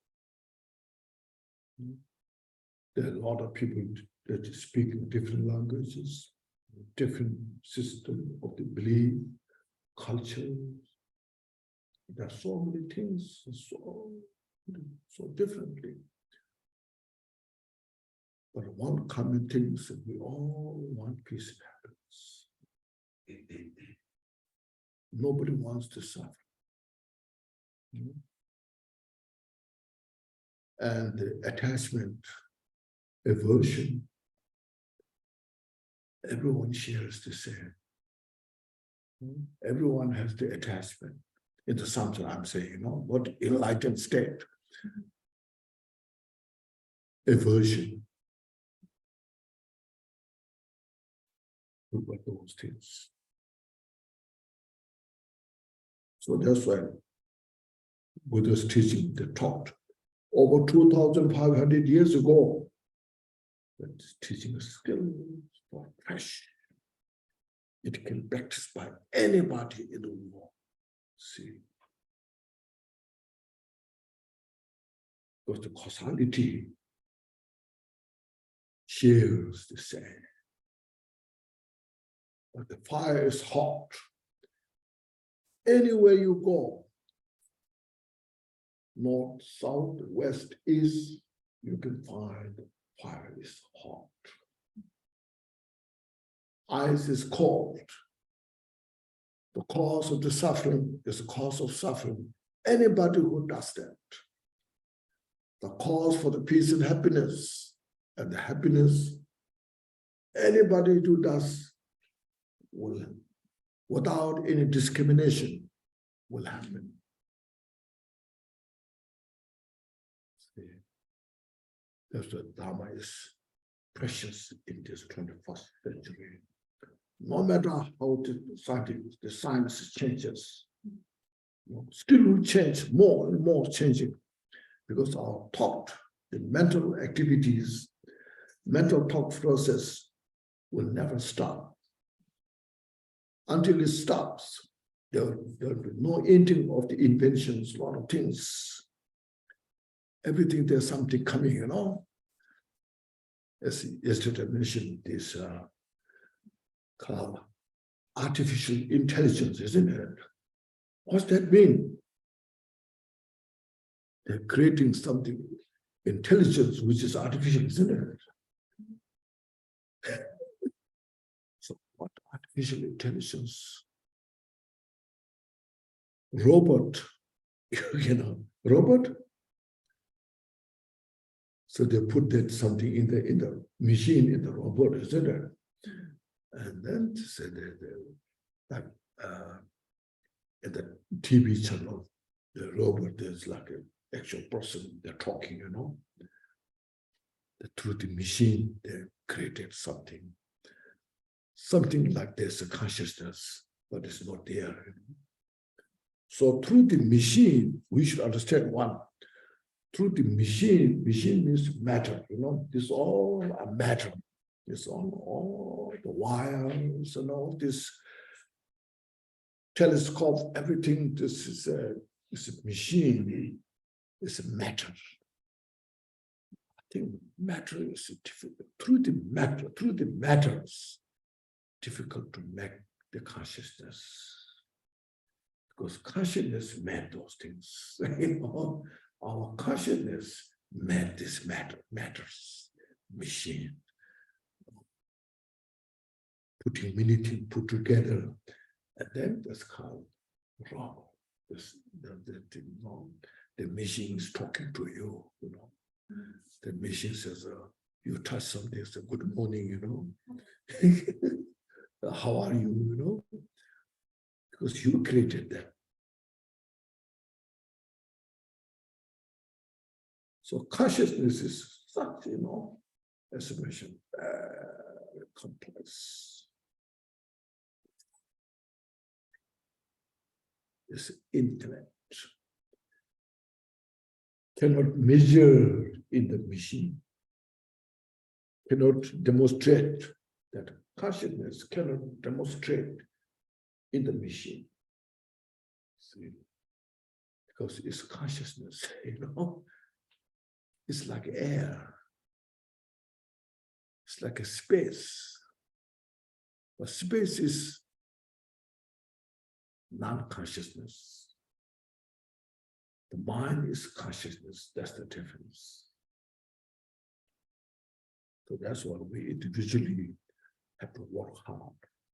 There are a lot of people that speak in different languages, different system of the belief, culture. There are so many things, so differently. But one common thing is that we all want peace and happiness. Nobody wants to suffer. And the attachment, aversion, everyone shares the same. Everyone has the attachment. In the Samsara, I'm saying, what enlightened state. Aversion. Look at those things. So that's why Buddha's teaching, they taught over 2,500 years ago. That teaching is still fresh. It can be practiced by anybody in the world. See, because the causality shares the same. But the fire is hot. Anywhere you go, north, south, west, east, you can find the fire is hot. Ice is cold. The cause of the suffering is the cause of suffering. Anybody who does that, the cause for the peace and the happiness, anybody who does will, without any discrimination, will happen. See, that's what Dharma is precious in this 21st century. No matter how the science changes, still will change more and more changing, because our thought, the mental activities, mental thought process will never stop. Until it stops, there will be no ending of the inventions, a lot of things. Everything, there's something coming, As yesterday I mentioned, this called artificial intelligence, isn't it? What's that mean? They're creating something, intelligence, which is artificial, isn't it? So what artificial intelligence? Robot, robot? So they put that something in the machine, in the robot, isn't it? And then they said that in the TV channel, the robot is like an actual person, they're talking, you know. Through the machine, they created something like there's a consciousness, but it's not there. You know? So through the machine, we should understand one. Through the machine means matter, you know, this all a matter. It's all the wires and all this telescope, everything, this is a machine, it's a matter. I think matter is difficult. Through the matters, difficult to make the consciousness. Because consciousness made those things. You know, our consciousness made this matters, machine. Putting many things put together, and then that's called wrong. The machine is talking to you, you know. The machine says, you touch something, say, good morning, you know. How are you, you know? Because you created that. So consciousness is such, you know, as I mentioned, very complex. It's infinite. Cannot measure in the machine. Cannot demonstrate that consciousness cannot demonstrate in the machine. See? Because it's consciousness, you know. It's like air. It's like a space. But space is non-consciousness. The mind is consciousness. That's the difference. So that's why we individually have to work hard,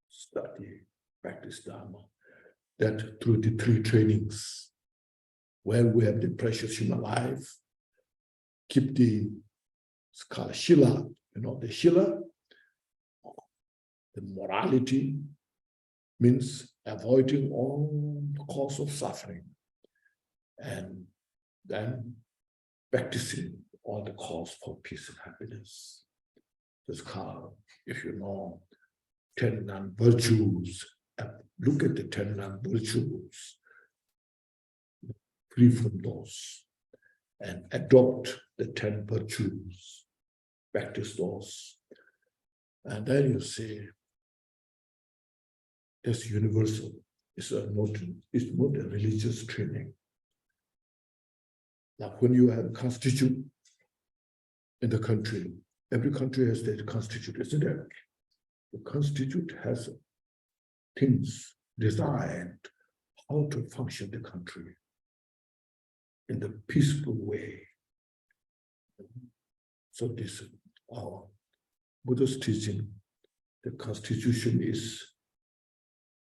study, practice Dharma. That through the 3 trainings, where we have the precious human life, keep it's called Shila, you know, the Shila, the morality means avoiding all the cause of suffering, and then practicing all the cause for peace and happiness. It's called, if you know, 10 non-virtues, look at the 10 non-virtues, free from those, and adopt the 10 virtues, practice those. And then you see, it's universal. It's not a religious training. Like when you have a constitution in the country, every country has their constitution, isn't it? The constitution has things designed how to function the country in the peaceful way. So this is our Buddha's teaching. The constitution is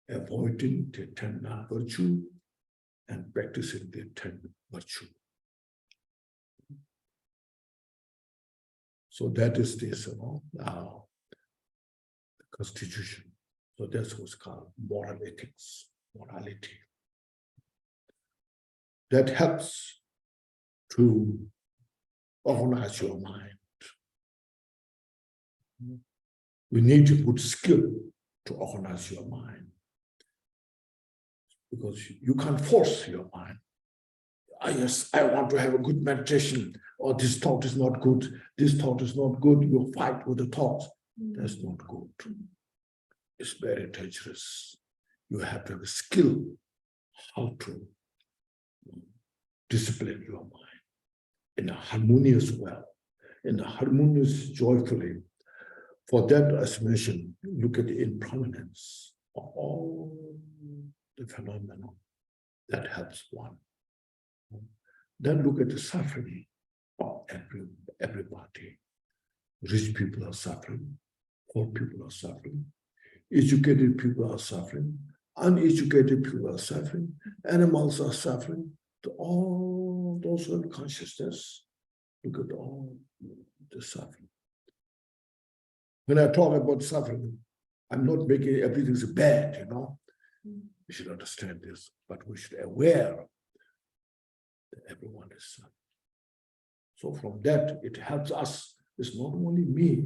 avoiding the 10 non-virtue and practicing the 10 virtue. So that is this, you know, now the constitution. So that's what's called moral ethics, morality. That helps to organize your mind. We need to put skill to organize your mind, because you can't force your mind. Yes, I want to have a good meditation, or this thought is not good, this thought is not good, you fight with the thoughts. That's not good. It's very dangerous. You have to have a skill how to discipline your mind in a harmonious way, in a harmonious, joyfully. For that, as mentioned, look at the impermanence of all the phenomena. That helps one. Then look at the suffering of everybody. Rich people are suffering, poor people are suffering, educated people are suffering, uneducated people are suffering, animals are suffering. All those are consciousness. Look at all the suffering. When I talk about suffering, I'm not making everything bad, you know. We should understand this, but we should be aware that everyone is suffering. So from that, it helps us. It's not only me,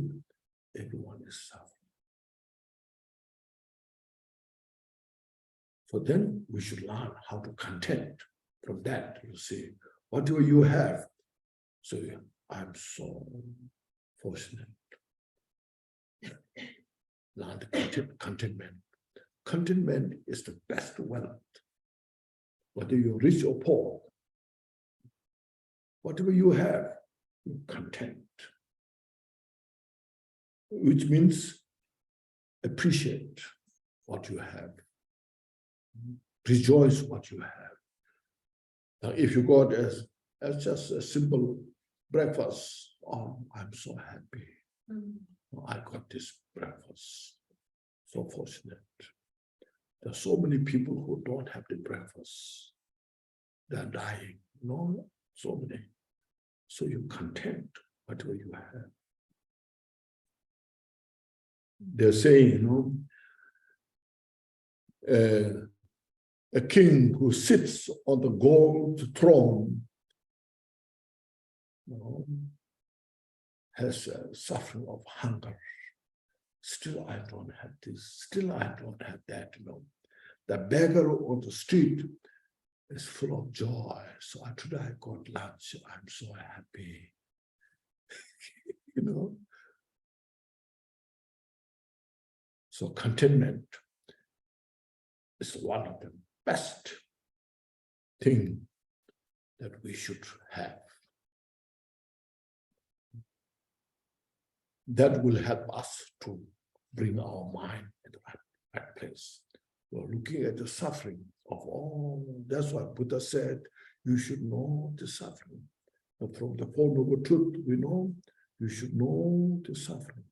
everyone is suffering. So then we should learn how to content. From that, you see, whatever you have. So I'm so fortunate. Learn contentment. Contentment is the best wealth. Whether you're rich or poor, whatever you have, you're content. Which means appreciate what you have. Rejoice what you have. Now, if you got as just a simple breakfast, oh, I'm so happy. I got this breakfast. So fortunate. There are so many people who don't have the breakfast. They're dying. No, so many. So you're content whatever you have. They're saying, a king who sits on the gold throne has a suffering of hunger. Still, I don't have this. Still, I don't have that. The beggar on the street is full of joy. So today I got lunch. I'm so happy. So contentment is one of the best things that we should have. That will help us to bring our mind in the right place. We're looking at the suffering of all. That's why Buddha said, you should know the suffering. But from the Four Noble Truths, we know you should know the suffering.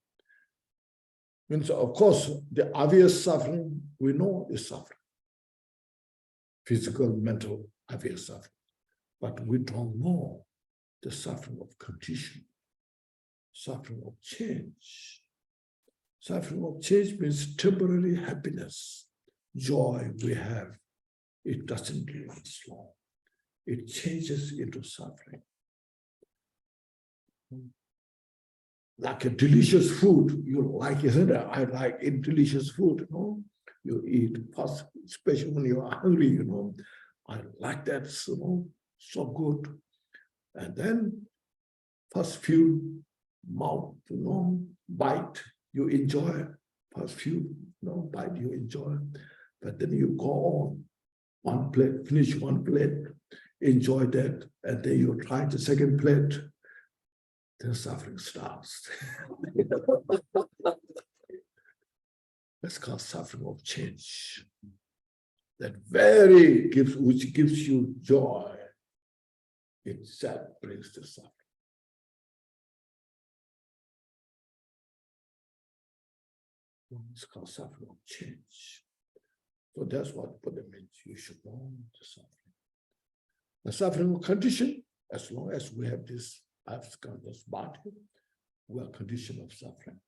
Means, of course, the obvious suffering, we know is suffering. Physical, mental, obvious suffering. But we don't know the suffering of condition, suffering of change. Suffering of change means temporary happiness, joy we have. It doesn't last long. It changes into suffering. Like a delicious food, you like, isn't it? I like delicious food, You eat fast, especially when you're hungry, I like that, so good. And then first few mouth, bite, you enjoy. First few, bite, you enjoy. But then you go on, one plate, finish one plate, enjoy that, and then you try the second plate, then suffering starts. That's called suffering of change. That which gives you joy, itself brings the suffering. It's called suffering of change. So that's what Buddha means. You should know the suffering. The suffering of condition, as long as we have this body, we are conditioned of suffering.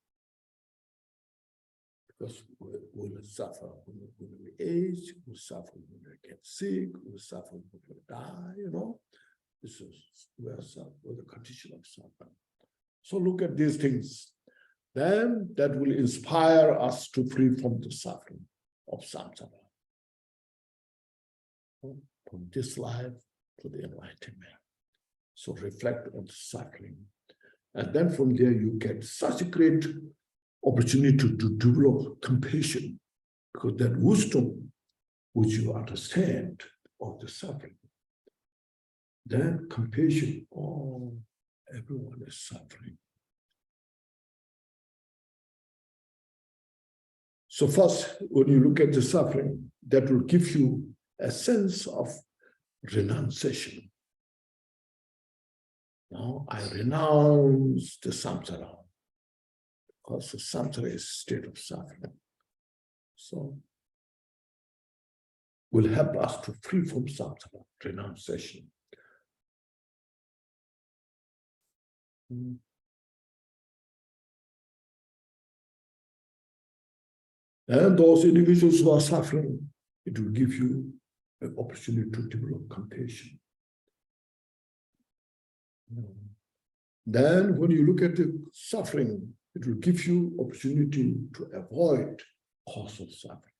Because we will suffer when we age, we suffer when we get sick, we suffer when we die, This is we're the condition of suffering. So look at these things. Then that will inspire us to free from the suffering of samsara. From this life to the enlightenment. So reflect on the suffering. And then from there you get such a great opportunity to develop compassion, because that wisdom which you understand of the suffering, then compassion, everyone is suffering. So first, when you look at the suffering, that will give you a sense of renunciation. Now I renounce the samsara, because the samsara is a state of suffering. So will help us to free from samsara, renunciation. And those individuals who are suffering, it will give you an opportunity to develop compassion. Then when you look at the suffering, it will give you opportunity to avoid cause of suffering.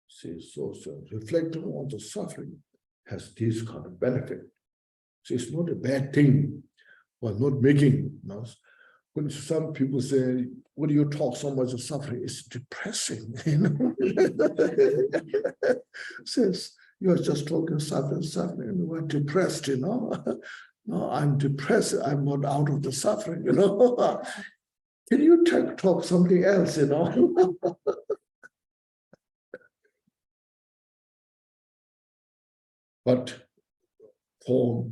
See, so reflecting on the suffering has this kind of benefit. So it's not a bad thing, but not making. When some people say, when you talk so much of suffering, it's depressing, Says, you're just talking suffering, and we're depressed, No, I'm depressed, I'm not out of the suffering, Can you talk something else, But for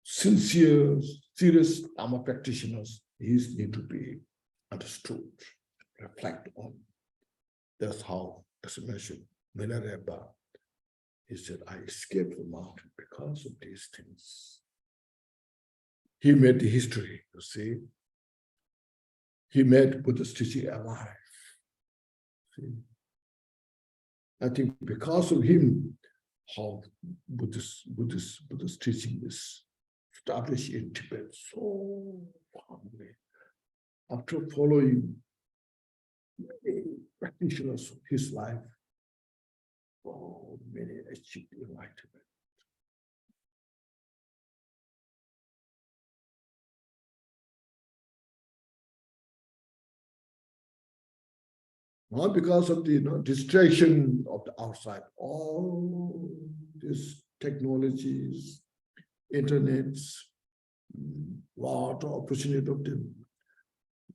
sincere, serious Dharma practitioners, these need to be understood, reflect on. That's how, as I mentioned, Venerable, he said, I escaped the mountain because of these things. He made the history, you see. He made Buddha's teaching alive. See? I think because of him, how Buddhist teaching is established in Tibet so firmly. After following many practitioners of his life, many achieved enlightenment. Not because of the distraction of the outside, all these technologies, internets, lot of opportunity of the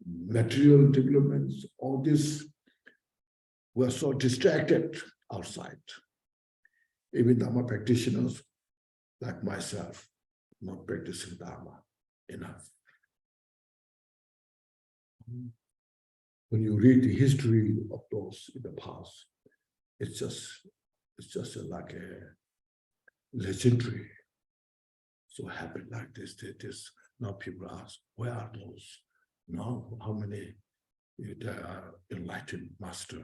material developments, all this were so distracted outside. Even Dharma practitioners like myself, not practicing Dharma enough. When you read the history of those in the past, it's just like a legendary. So happened like this. Now people ask, where are those? Now, how many there are enlightened master?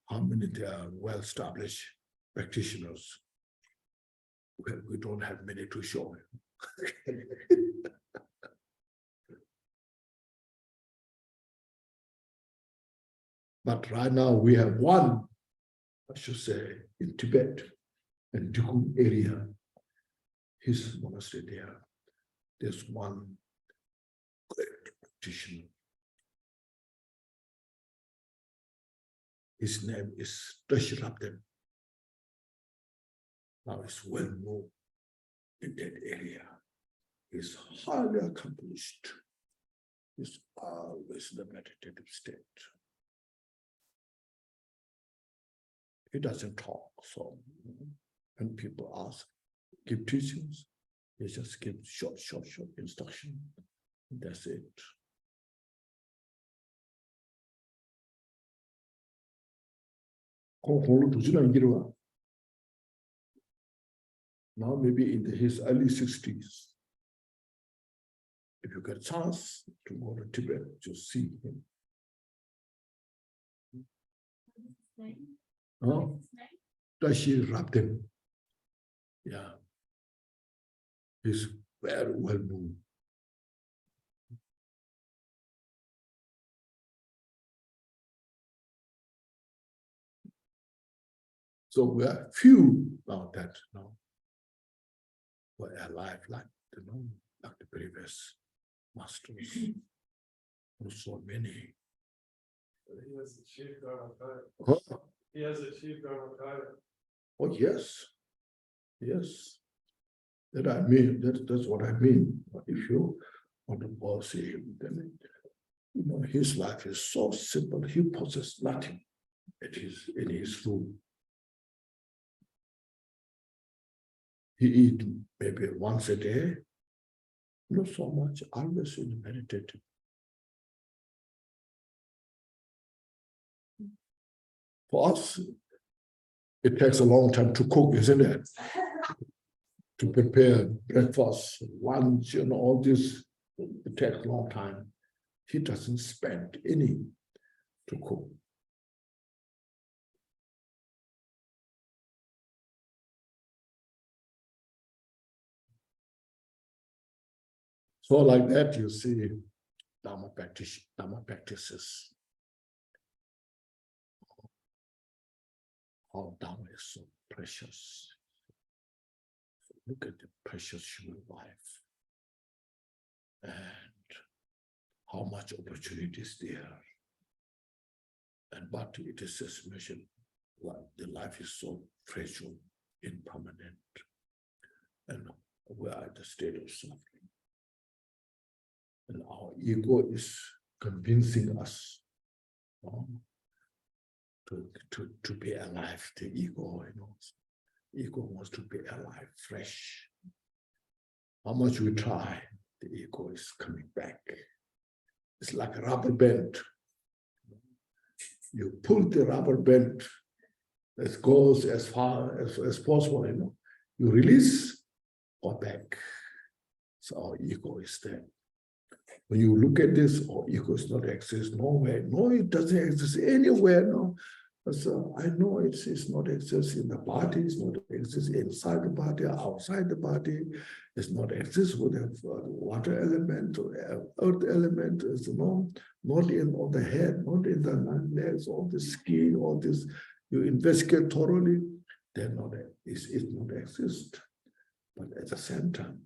How many there are well-established practitioners? We don't have many to show. But right now we have one, I should say, in Tibet and Drikung area, his monastery there. There's one great practitioner. His name is Drikung. Now he's well known in that area. He's highly accomplished. He's always in the meditative state. He doesn't talk, so when people ask, give teachings, he just gives short instruction. That's it. Now maybe in his early 60s. If you get a chance to go to Tibet, to see him. Drikung. Yeah. He's very well known. So we are few now that were alive like like the previous masters. So many. He has achieved Dharma. Huh? He has achieved Dharma. Oh yes, yes. That I mean. That's what I mean. If you want to see him, then his life is so simple. He possesses nothing. It is in his room. He eats maybe once a day. Not so much. Always in meditative. For us, it takes a long time to cook, isn't it? to prepare breakfast, lunch, and all this. It takes a long time. He doesn't spend any to cook. So like that, you see Dharma practices. How Dharma is so precious. Look at the precious human life and how much opportunity is there. And but it is just mentioned, the life is so fragile, impermanent, and we are in the state of suffering. And our ego is convincing us to be alive. The ego, ego wants to be alive, fresh. How much we try, the ego is coming back. It's like a rubber band. You pull the rubber band, it goes as far as possible, You release or back. So our ego is there. When you look at this, our ego does not exist nowhere. No, it doesn't exist anywhere. No. So I know it's not exist in the body, it's not exist inside the body, outside the body, it's not exist with the water element or earth element, not in all the head, not in the legs, all the skin, all this. You investigate thoroughly, they're not, it not exist. But at the same time,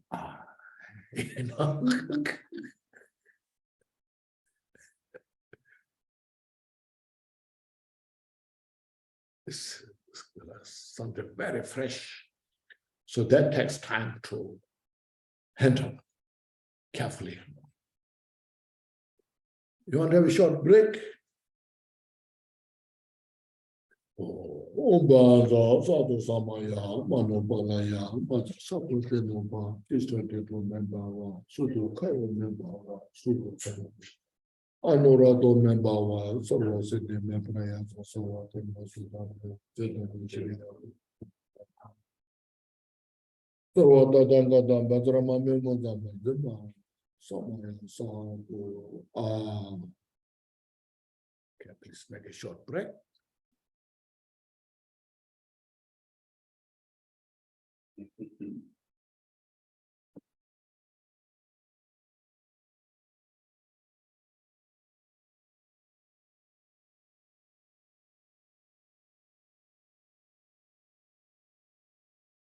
it's something very fresh. So that takes time to handle carefully. You want to have a short break? Anorado membawa solo sede membraya so okay, please make a short break.